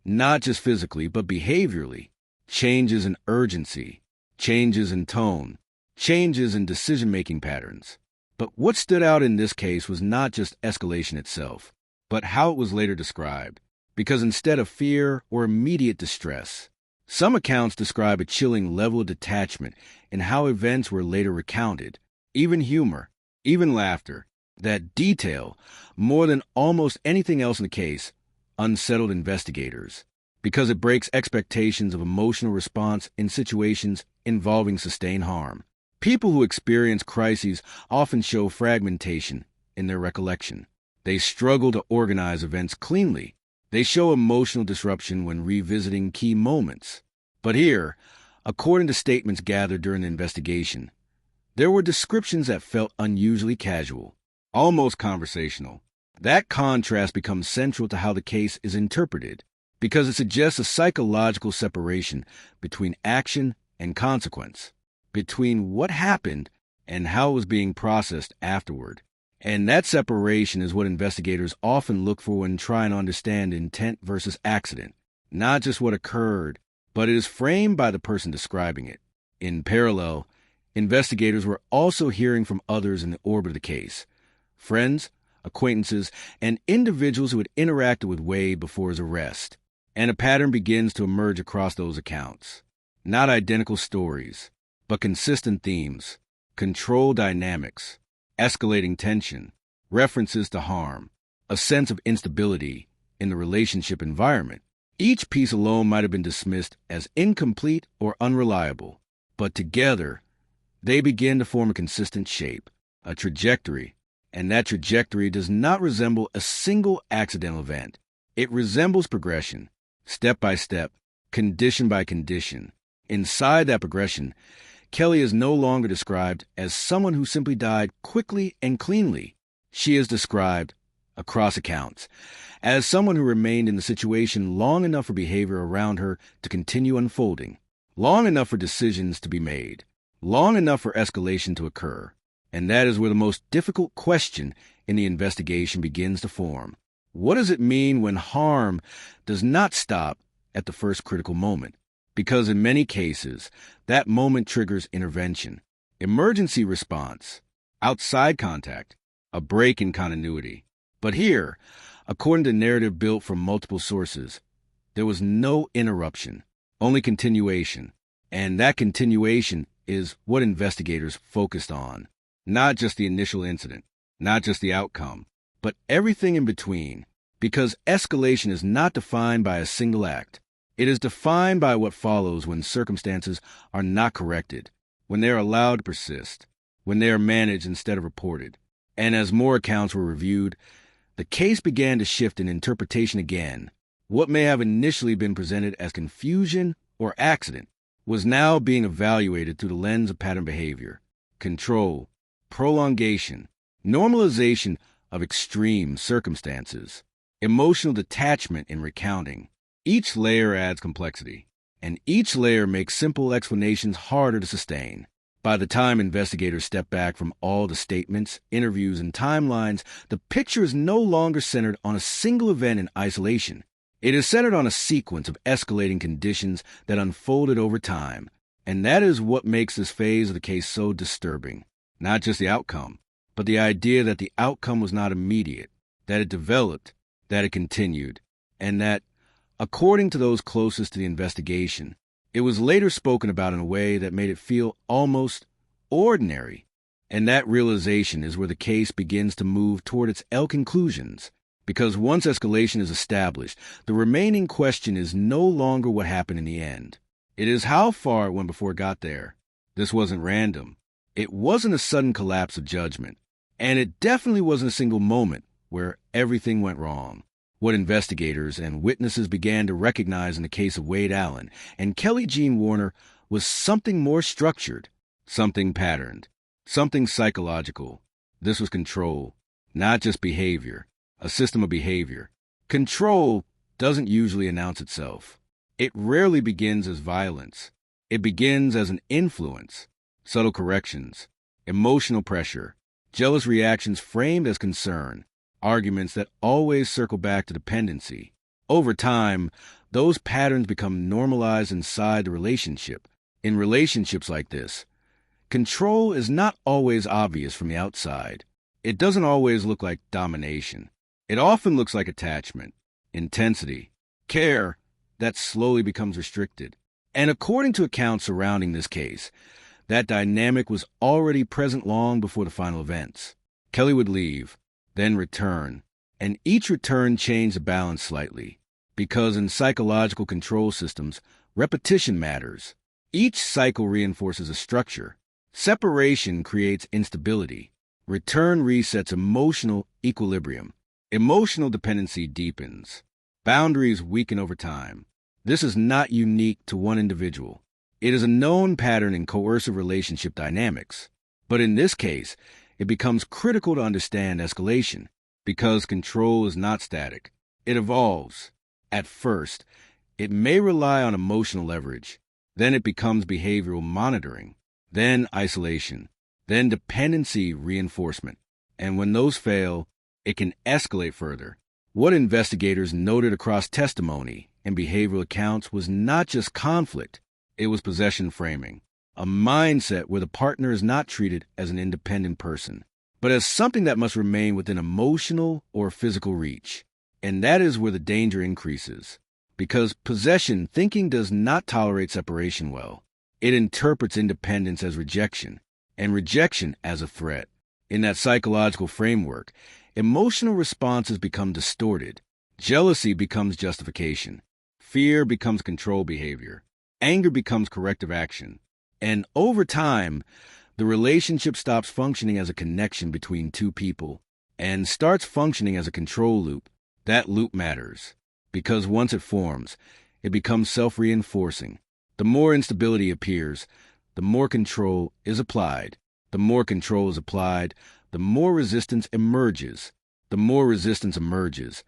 Speaker 1: not just physically, but behaviorally. Changes in urgency, changes in tone, changes in decision-making patterns. But what stood out in this case was not just escalation itself, but how it was later described. Because instead of fear or immediate distress, some accounts describe a chilling level of detachment in how events were later recounted, even humor, even laughter. That detail, more than almost anything else in the case, unsettled investigators, because it breaks expectations of emotional response in situations involving sustained harm. People who experience crises often show fragmentation in their recollection. They struggle to organize events cleanly. They show emotional disruption when revisiting key moments. But here, according to statements gathered during the investigation, there were descriptions that felt unusually casual, almost conversational. That contrast becomes central to how the case is interpreted, because it suggests a psychological separation between action and consequence, between what happened and how it was being processed afterward. And that separation is what investigators often look for when trying to understand intent versus accident, not just what occurred, but it is framed by the person describing it. In parallel, investigators were also hearing from others in the orbit of the case, friends, acquaintances, and individuals who had interacted with Wade before his arrest. And a pattern begins to emerge across those accounts. Not identical stories, but consistent themes, control dynamics, escalating tension, references to harm, a sense of instability in the relationship environment. Each piece alone might have been dismissed as incomplete or unreliable, but together, they begin to form a consistent shape, a trajectory, and that trajectory does not resemble a single accidental event. It resembles progression, step by step, condition by condition. Inside that progression, Kelly is no longer described as someone who simply died quickly and cleanly. She is described, across accounts, as someone who remained in the situation long enough for behavior around her to continue unfolding, long enough for decisions to be made, long enough for escalation to occur. And that is where the most difficult question in the investigation begins to form. What does it mean when harm does not stop at the first critical moment? Because in many cases, that moment triggers intervention, emergency response, outside contact, a break in continuity. But here, according to narrative built from multiple sources, there was no interruption, only continuation. And that continuation is what investigators focused on. Not just the initial incident, not just the outcome, but everything in between. Because escalation is not defined by a single act. It is defined by what follows when circumstances are not corrected, when they are allowed to persist, when they are managed instead of reported. And as more accounts were reviewed, the case began to shift in interpretation again. What may have initially been presented as confusion or accident was now being evaluated through the lens of pattern behavior, control, prolongation, normalization of extreme circumstances, emotional detachment in recounting. Each layer adds complexity, and each layer makes simple explanations harder to sustain. By the time investigators step back from all the statements, interviews, and timelines, the picture is no longer centered on a single event in isolation. It is centered on a sequence of escalating conditions that unfolded over time, and that is what makes this phase of the case so disturbing. Not just the outcome, but the idea that the outcome was not immediate, that it developed, that it continued, and that, according to those closest to the investigation, it was later spoken about in a way that made it feel almost ordinary. And that realization is where the case begins to move toward its conclusions. Because once escalation is established, the remaining question is no longer what happened in the end. It is how far it went before it got there. This wasn't random. It wasn't a sudden collapse of judgment. And it definitely wasn't a single moment where everything went wrong. What investigators and witnesses began to recognize in the case of Wade Allen and Kelly Jean Warner was something more structured, something patterned, something psychological. This was control, not just behavior. A system of behavior. Control doesn't usually announce itself. It rarely begins as violence. It begins as an influence, subtle corrections, emotional pressure, jealous reactions framed as concern, arguments that always circle back to dependency. Over time, those patterns become normalized inside the relationship. In relationships like this, control is not always obvious from the outside. It doesn't always look like domination. It often looks like attachment, intensity, care that slowly becomes restricted. And according to accounts surrounding this case, that dynamic was already present long before the final events. Kelly would leave, then return, and each return changed the balance slightly, because in psychological control systems, repetition matters. Each cycle reinforces a structure. Separation creates instability. Return resets emotional equilibrium. Emotional dependency deepens. Boundaries weaken over time. This is not unique to one individual. It is a known pattern in coercive relationship dynamics. But in this case, it becomes critical to understand escalation, because control is not static. It evolves. At first, it may rely on emotional leverage. Then it becomes behavioral monitoring. Then isolation. Then dependency reinforcement. And when those fail, it can escalate further. What investigators noted across testimony and behavioral accounts was not just conflict, it was possession framing, a mindset where the partner is not treated as an independent person, but as something that must remain within emotional or physical reach. And that is where the danger increases, because possession thinking does not tolerate separation well. It interprets independence as rejection, and rejection as a threat. In that psychological framework, emotional responses become distorted. Jealousy becomes justification. Fear becomes control behavior. Anger becomes corrective action. And over time, the relationship stops functioning as a connection between two people and starts functioning as a control loop. That loop matters, because once it forms, it becomes self-reinforcing. The more instability appears, the more control is applied. The more control is applied, the more resistance emerges. The more resistance emerges,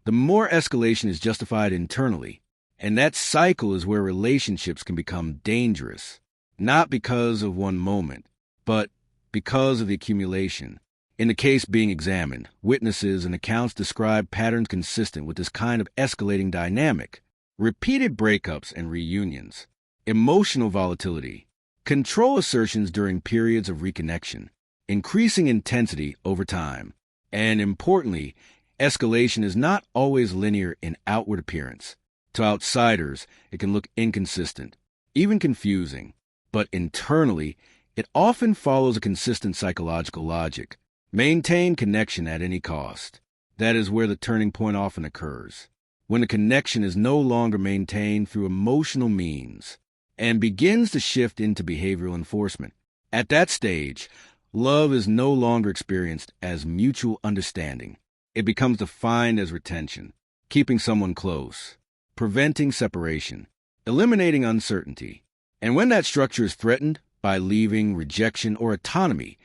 Speaker 1: the more escalation is justified internally. And that cycle is where relationships can become dangerous, not because of one moment, but because of the accumulation. In the case being examined, witnesses and accounts describe patterns consistent with this kind of escalating dynamic: repeated breakups and reunions, emotional volatility, control assertions during periods of reconnection, increasing intensity over time. And importantly, escalation is not always linear in outward appearance. To outsiders, it can look inconsistent, even confusing. But internally, it often follows a consistent psychological logic. Maintain connection at any cost. That is where the turning point often occurs, when the connection is no longer maintained through emotional means and begins to shift into behavioral enforcement. At that stage, love is no longer experienced as mutual understanding. It becomes defined as retention, keeping someone close, preventing separation, eliminating uncertainty. And when that structure is threatened by leaving, rejection, or autonomy,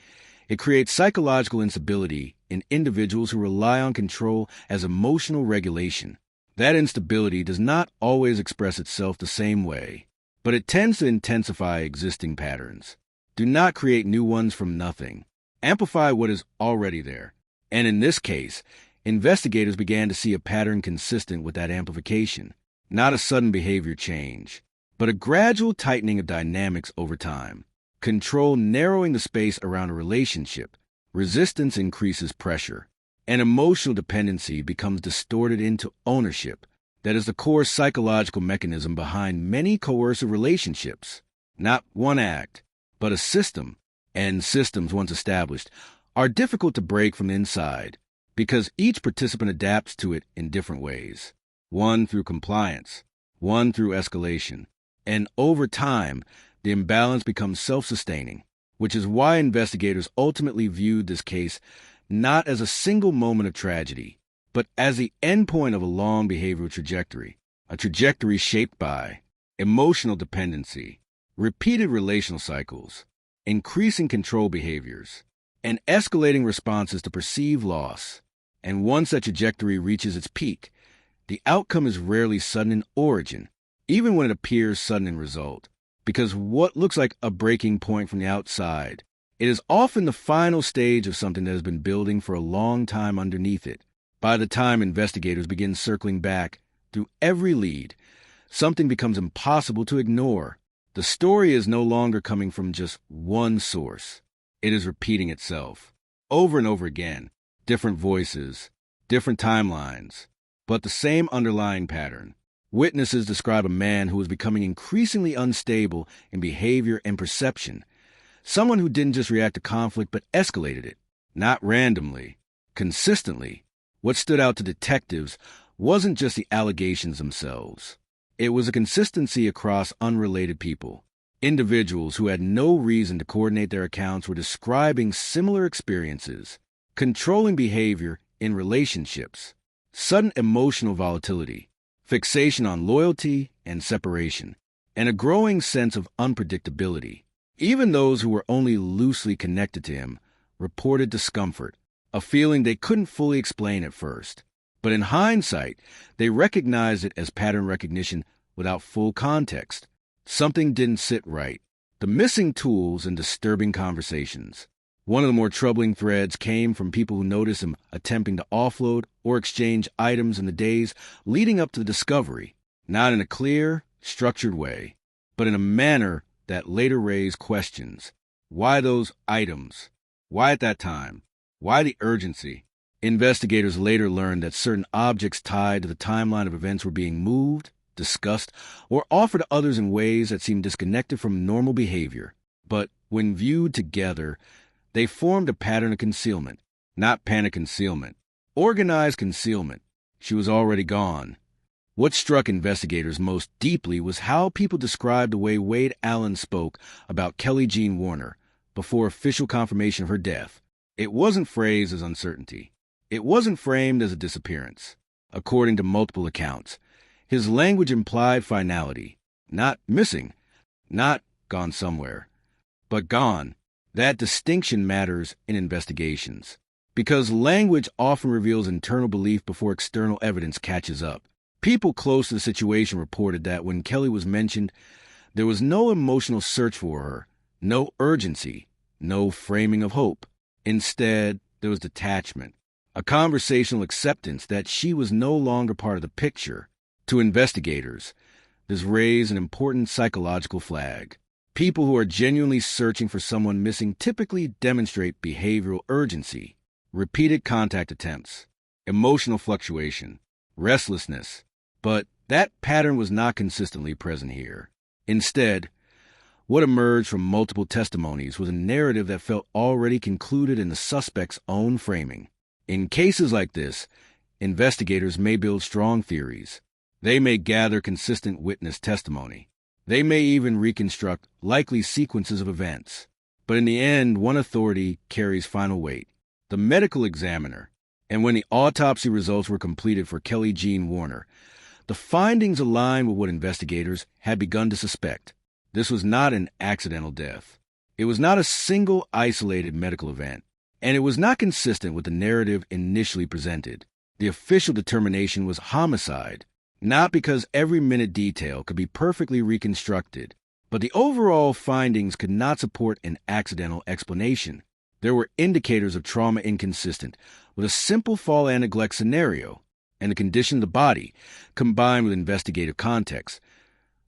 Speaker 1: it creates psychological instability in individuals who rely on control as emotional regulation. That instability does not always express itself the same way, but it tends to intensify existing patterns. Do not create new ones from nothing. Amplify what is already there. And in this case, investigators began to see a pattern consistent with that amplification. Not a sudden behavior change, but a gradual tightening of dynamics over time. Control narrowing the space around a relationship. Resistance increases pressure. And emotional dependency becomes distorted into ownership. That is the core psychological mechanism behind many coercive relationships. Not one act, but a system. And systems, once established, are difficult to break from the inside because each participant adapts to it in different ways. One through compliance, one through escalation. And over time, the imbalance becomes self-sustaining, which is why investigators ultimately viewed this case not as a single moment of tragedy, but as the endpoint of a long behavioral trajectory, a trajectory shaped by emotional dependency, repeated relational cycles, increasing control behaviors, and escalating responses to perceived loss. And once that trajectory reaches its peak, the outcome is rarely sudden in origin, even when it appears sudden in result, because what looks like a breaking point from the outside, it is often the final stage of something that has been building for a long time underneath it. By the time investigators begin circling back through every lead, something becomes impossible to ignore. The story is no longer coming from just one source. It is repeating itself over and over again, different voices, different timelines, but the same underlying pattern. Witnesses describe a man who is becoming increasingly unstable in behavior and perception, someone who didn't just react to conflict but escalated it, not randomly, consistently. What stood out to detectives wasn't just the allegations themselves. It was a consistency across unrelated people. Individuals who had no reason to coordinate their accounts were describing similar experiences, controlling behavior in relationships, sudden emotional volatility, fixation on loyalty and separation, and a growing sense of unpredictability. Even those who were only loosely connected to him reported discomfort, a feeling they couldn't fully explain at first. But in hindsight, they recognized it as pattern recognition without full context. Something didn't sit right. The missing tools and disturbing conversations. One of the more troubling threads came from people who noticed him attempting to offload or exchange items in the days leading up to the discovery, not in a clear, structured way, but in a manner that later raised questions. Why those items? Why at that time? Why the urgency? Investigators later learned that certain objects tied to the timeline of events were being moved, discussed, or offered to others in ways that seemed disconnected from normal behavior. But when viewed together, they formed a pattern of concealment, not panic concealment, organized concealment. She was already gone. What struck investigators most deeply was how people described the way Wade Allen spoke about Kelly Jean Warner before official confirmation of her death. It wasn't phrased as uncertainty. It wasn't framed as a disappearance. According to multiple accounts, his language implied finality, not missing, not gone somewhere, but gone. That distinction matters in investigations, because language often reveals internal belief before external evidence catches up. People close to the situation reported that when Kelly was mentioned, there was no emotional search for her, no urgency, no framing of hope. Instead, there was detachment, a conversational acceptance that she was no longer part of the picture. To investigators, this raised an important psychological flag. People who are genuinely searching for someone missing typically demonstrate behavioral urgency, repeated contact attempts, emotional fluctuation, restlessness. But that pattern was not consistently present here. Instead, what emerged from multiple testimonies was a narrative that felt already concluded in the suspect's own framing. In cases like this, investigators may build strong theories. They may gather consistent witness testimony. They may even reconstruct likely sequences of events. But in the end, one authority carries final weight: the medical examiner. And when the autopsy results were completed for Kelly Jean Warner, the findings aligned with what investigators had begun to suspect. This was not an accidental death. It was not a single isolated medical event, and it was not consistent with the narrative initially presented. The official determination was homicide, not because every minute detail could be perfectly reconstructed, but the overall findings could not support an accidental explanation. There were indicators of trauma inconsistent with a simple fall and neglect scenario, and the condition of the body, combined with investigative context,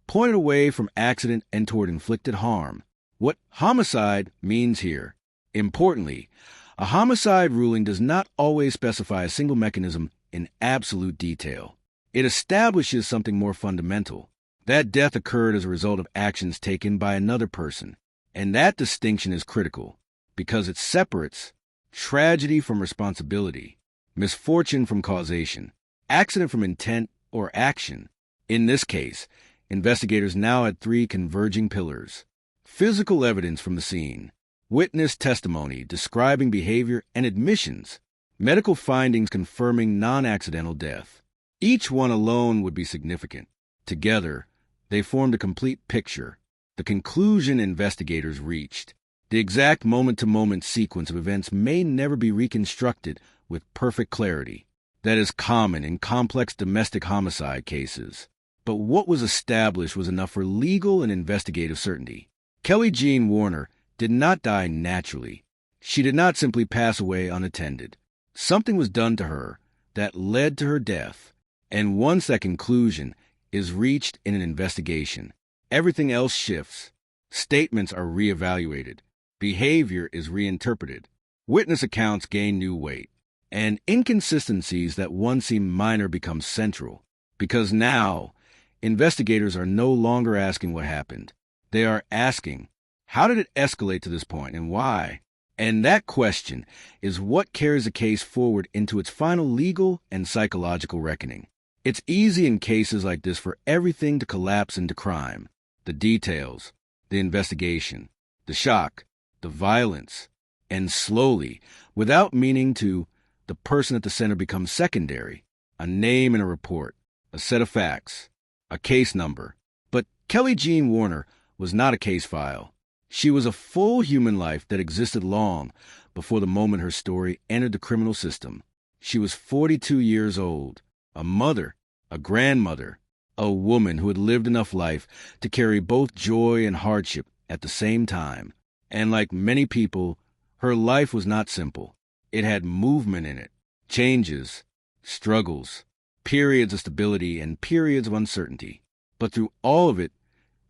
Speaker 1: pointed away from accident and toward inflicted harm. What homicide means here. Importantly, a homicide ruling does not always specify a single mechanism in absolute detail. It establishes something more fundamental. That death occurred as a result of actions taken by another person, and that distinction is critical because it separates tragedy from responsibility, misfortune from causation, accident from intent or action. In this case, investigators now had three converging pillars: physical evidence from the scene, witness testimony describing behavior, and admissions, medical findings confirming non-accidental death. Each one alone would be significant. Together, they formed a complete picture, the conclusion investigators reached. The exact moment-to-moment sequence of events may never be reconstructed with perfect clarity. That is common in complex domestic homicide cases. But what was established was enough for legal and investigative certainty. Kelly Jean Warner did not die naturally. She did not simply pass away unattended. Something was done to her that led to her death. And once that conclusion is reached in an investigation, everything else shifts. Statements are reevaluated. Behavior is reinterpreted. Witness accounts gain new weight. And inconsistencies that once seemed minor become central. Because now, investigators are no longer asking what happened. They are asking, how did it escalate to this point and why? And that question is what carries the case forward into its final legal and psychological reckoning. It's easy in cases like this for everything to collapse into crime. The details, the investigation, the shock, the violence, and slowly, without meaning to, the person at the center becomes secondary. A name in a report, a set of facts, a case number. But Kelly Jean Warner was not a case file. She was a full human life that existed long before the moment her story entered the criminal system. She was 42 years old, a mother, a grandmother, a woman who had lived enough life to carry both joy and hardship at the same time. And like many people, her life was not simple. It had movement in it, changes, struggles, periods of stability, and periods of uncertainty. But through all of it,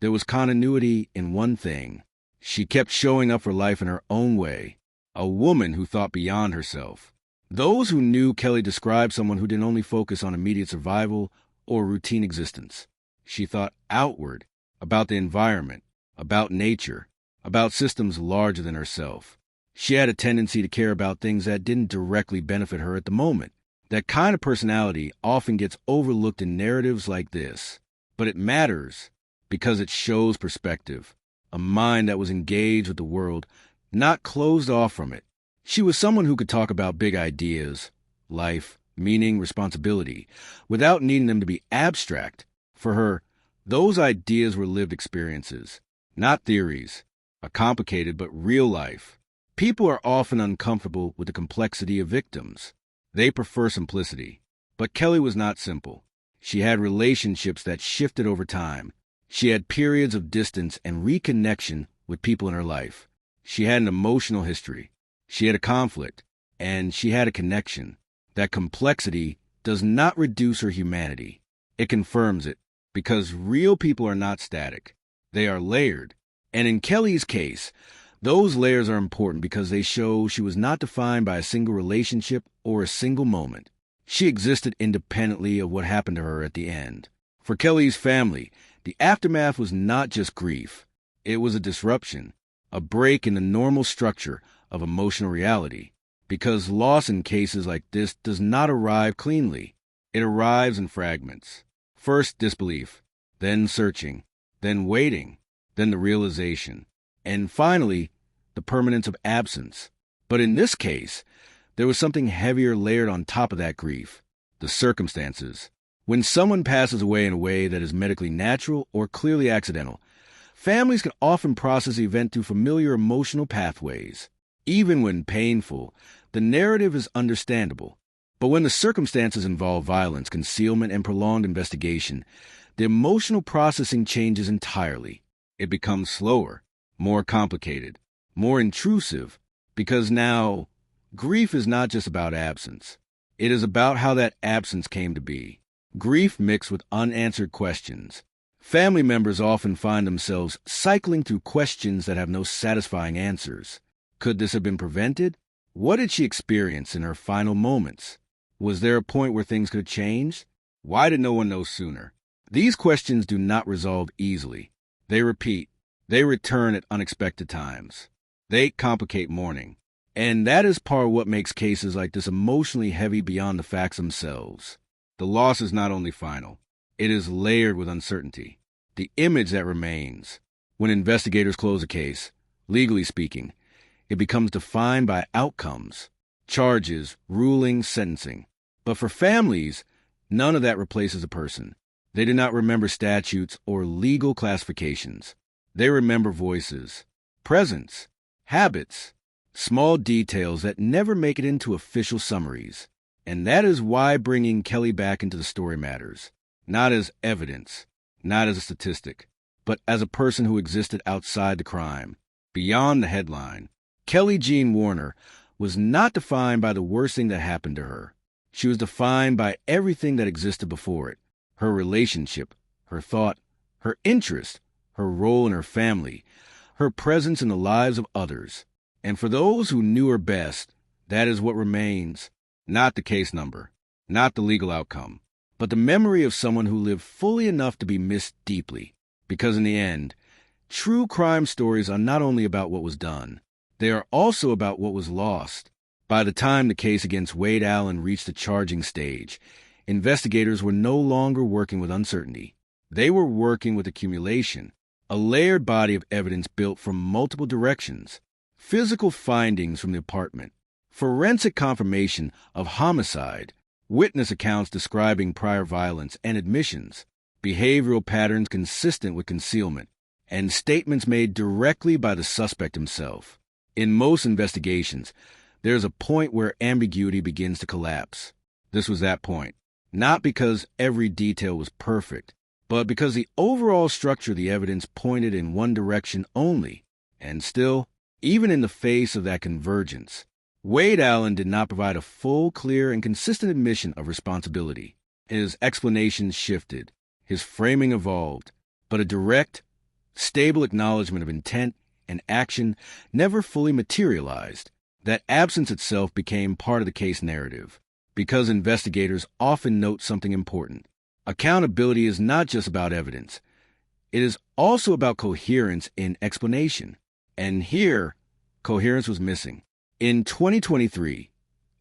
Speaker 1: there was continuity in one thing. She kept showing up for life in her own way, a woman who thought beyond herself. Those who knew Kelly described someone who didn't only focus on immediate survival or routine existence. She thought outward, about the environment, about nature, about systems larger than herself. She had a tendency to care about things that didn't directly benefit her at the moment. That kind of personality often gets overlooked in narratives like this. But it matters because it shows perspective, a mind that was engaged with the world, not closed off from it. She was someone who could talk about big ideas, life, meaning, responsibility, without needing them to be abstract. For her, those ideas were lived experiences, not theories, a complicated but real life. People are often uncomfortable with the complexity of victims. They prefer simplicity. But Kelly was not simple. She had relationships that shifted over time. She had periods of distance and reconnection with people in her life. She had an emotional history. She had a conflict. And she had a connection. That complexity does not reduce her humanity. It confirms it, because real people are not static. They are layered. And in Kelly's case, those layers are important because they show she was not defined by a single relationship or a single moment. She existed independently of what happened to her at the end. For Kelly's family, the aftermath was not just grief. It was a disruption, a break in the normal structure of emotional reality. Because loss in cases like this does not arrive cleanly. It arrives in fragments. First disbelief, then searching, then waiting, then the realization, and finally, the permanence of absence. But in this case, there was something heavier layered on top of that grief, the circumstances. When someone passes away in a way that is medically natural or clearly accidental, Families can often process the event through familiar emotional pathways. Even when painful, the narrative is understandable. But when the circumstances involve violence, concealment, and prolonged investigation, the emotional processing changes entirely. It becomes slower, more complicated, more intrusive, because now grief is not just about absence. It is about how that absence came to be. Grief mixed with unanswered questions. Family members often find themselves cycling through questions that have no satisfying answers. Could this have been prevented? What did she experience in her final moments? Was there a point where things could have changed? Why did no one know sooner? These questions do not resolve easily. They repeat. They return at unexpected times. They complicate mourning. And that is part of what makes cases like this emotionally heavy beyond the facts themselves. The loss is not only final. It is layered with uncertainty. The image that remains. When investigators close a case, legally speaking, it becomes defined by outcomes, charges, rulings, sentencing. But for families, none of that replaces a person. They do not remember statutes or legal classifications. They remember voices, presence, habits, small details that never make it into official summaries. And that is why bringing Kelly back into the story matters. Not as evidence, not as a statistic, but as a person who existed outside the crime, beyond the headline. Kelly Jean Warner was not defined by the worst thing that happened to her. She was defined by everything that existed before it. Her relationship, her thought, her interest, her role in her family, her presence in the lives of others. And for those who knew her best, that is what remains. Not the case number, not the legal outcome, but the memory of someone who lived fully enough to be missed deeply. Because in the end, true crime stories are not only about what was done, they are also about what was lost. By the time the case against Wade Allen reached the charging stage, investigators were no longer working with uncertainty. They were working with accumulation, a layered body of evidence built from multiple directions. Physical findings from the apartment, forensic confirmation of homicide, witness accounts describing prior violence and admissions, behavioral patterns consistent with concealment, and statements made directly by the suspect himself. In most investigations, there is a point where ambiguity begins to collapse. This was that point, not because every detail was perfect, but because the overall structure of the evidence pointed in one direction only. And still, even in the face of that convergence, Wade Allen did not provide a full, clear, and consistent admission of responsibility. His explanations shifted, his framing evolved, but a direct, stable acknowledgement of intent and action never fully materialized. That absence itself became part of the case narrative, because investigators often note something important. Accountability is not just about evidence. It is also about coherence in explanation. And here, coherence was missing. In 2023,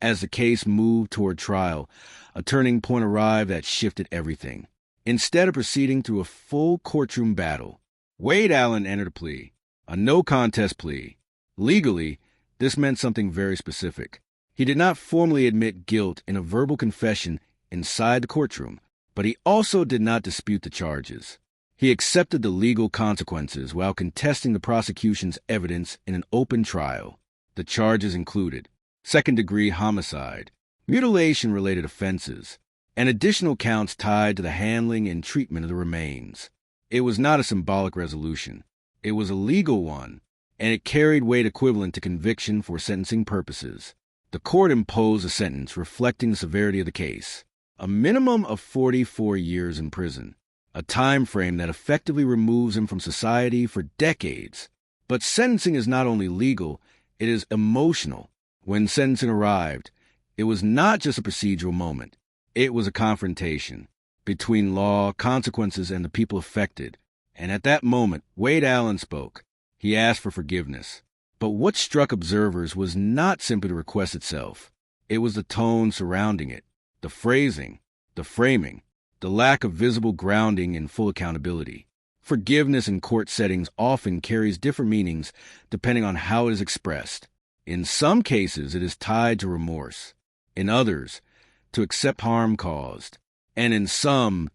Speaker 1: as the case moved toward trial, a turning point arrived that shifted everything. Instead of proceeding through a full courtroom battle, Wade Allen entered a plea, a no-contest plea. Legally, this meant something very specific. He did not formally admit guilt in a verbal confession inside the courtroom, but he also did not dispute the charges. He accepted the legal consequences while contesting the prosecution's evidence in an open trial. The charges included second-degree homicide, mutilation-related offenses, and additional counts tied to the handling and treatment of the remains. It was not a symbolic resolution. It was a legal one, and it carried weight equivalent to conviction for sentencing purposes. The court imposed a sentence reflecting the severity of the case, a minimum of 44 years in prison, a time frame that effectively removes him from society for decades. But sentencing is not only legal, it is emotional. When sentencing arrived, it was not just a procedural moment. It was a confrontation between law, consequences, and the people affected. And at that moment, Wade Allen spoke. He asked for forgiveness. But what struck observers was not simply the request itself. It was the tone surrounding it, the phrasing, the framing, the lack of visible grounding in full accountability. Forgiveness in court settings often carries different meanings depending on how it is expressed. In some cases, it is tied to remorse. In others, to accept harm caused. And in some,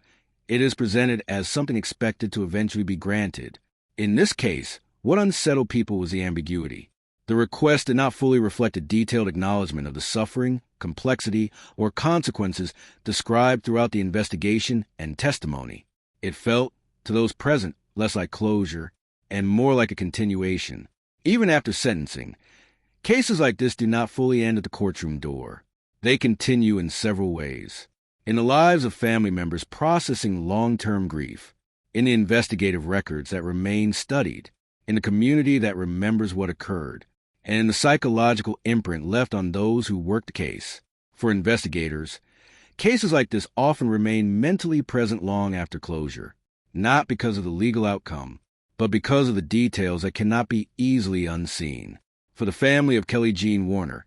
Speaker 1: it is presented as something expected to eventually be granted. In this case, what unsettled people was the ambiguity. The request did not fully reflect a detailed acknowledgement of the suffering, complexity, or consequences described throughout the investigation and testimony. It felt, to those present, less like closure and more like a continuation. Even after sentencing, cases like this do not fully end at the courtroom door. They continue in several ways. In the lives of family members processing long-term grief, in the investigative records that remain studied, in the community that remembers what occurred, and in the psychological imprint left on those who worked the case. For investigators, cases like this often remain mentally present long after closure, not because of the legal outcome, but because of the details that cannot be easily unseen. For the family of Kelly Jean Warner,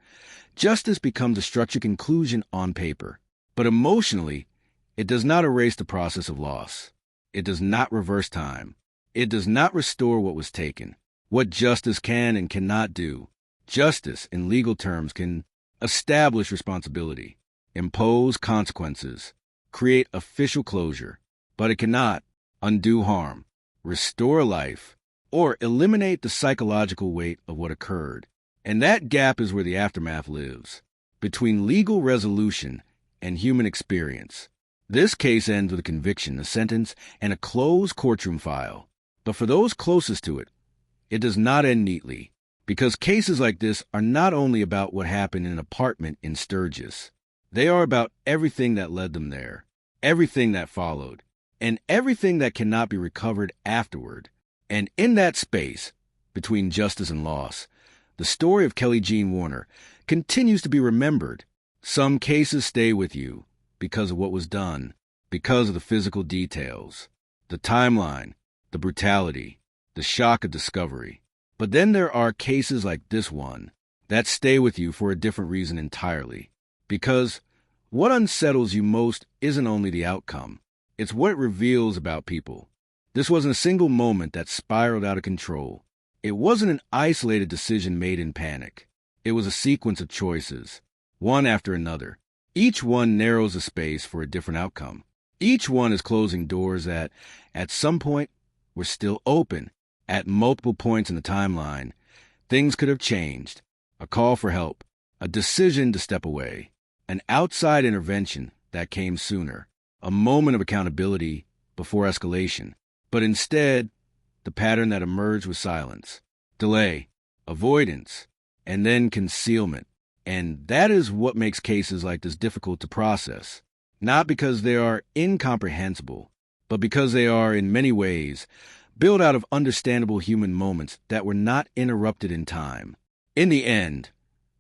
Speaker 1: justice becomes a structured conclusion on paper, but emotionally, it does not erase the process of loss. It does not reverse time. It does not restore what was taken. What justice can and cannot do. Justice, in legal terms, can establish responsibility, impose consequences, create official closure, but it cannot undo harm, restore life, or eliminate the psychological weight of what occurred. And that gap is where the aftermath lives, between legal resolution and human experience. This case ends with a conviction, a sentence, and a closed courtroom file. But for those closest to it, it does not end neatly, because cases like this are not only about what happened in an apartment in Sturgis. They are about everything that led them there, everything that followed, and everything that cannot be recovered afterward. And in that space, between justice and loss, the story of Kelly Jean Warner continues to be remembered. Some cases stay with you because of what was done, because of the physical details, the timeline, the brutality, the shock of discovery. But then there are cases like this one that stay with you for a different reason entirely. Because what unsettles you most isn't only the outcome, it's what it reveals about people. This wasn't a single moment that spiraled out of control. It wasn't an isolated decision made in panic. It was a sequence of choices, one after another. Each one narrows the space for a different outcome. Each one is closing doors that, at some point, were still open. At multiple points in the timeline, things could have changed. A call for help, a decision to step away, an outside intervention that came sooner, a moment of accountability before escalation. But instead, the pattern that emerged was silence, delay, avoidance, and then concealment. And that is what makes cases like this difficult to process. Not because they are incomprehensible, but because they are, in many ways, built out of understandable human moments that were not interrupted in time. In the end,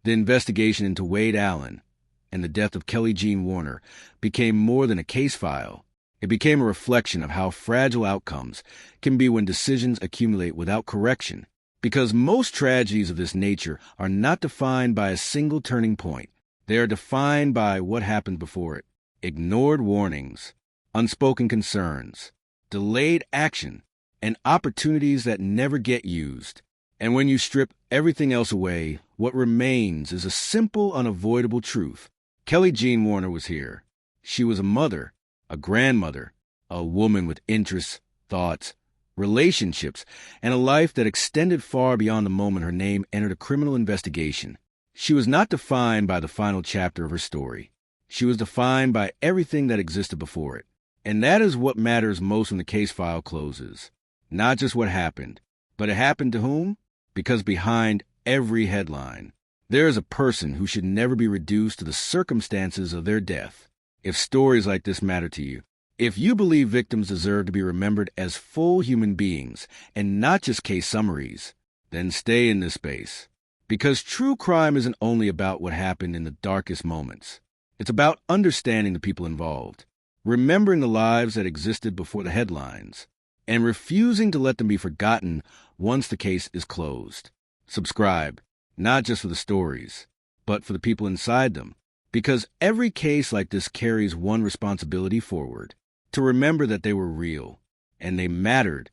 Speaker 1: the investigation into Wade Allen and the death of Kelly Jean Warner became more than a case file. It became a reflection of how fragile outcomes can be when decisions accumulate without correction. Because most tragedies of this nature are not defined by a single turning point. They are defined by what happened before it. Ignored warnings, unspoken concerns, delayed action, and opportunities that never get used. And when you strip everything else away, what remains is a simple, unavoidable truth. Kelly Jean Warner was here. She was a mother, a grandmother, a woman with interests, thoughts, relationships, and a life that extended far beyond the moment her name entered a criminal investigation. She was not defined by the final chapter of her story. She was defined by everything that existed before it. And that is what matters most when the case file closes. Not just what happened, but it happened to whom? Because behind every headline, there is a person who should never be reduced to the circumstances of their death. If stories like this matter to you, if you believe victims deserve to be remembered as full human beings and not just case summaries, then stay in this space. Because true crime isn't only about what happened in the darkest moments. It's about understanding the people involved, remembering the lives that existed before the headlines, and refusing to let them be forgotten once the case is closed. Subscribe, not just for the stories, but for the people inside them. Because every case like this carries one responsibility forward: to remember that they were real, and they mattered,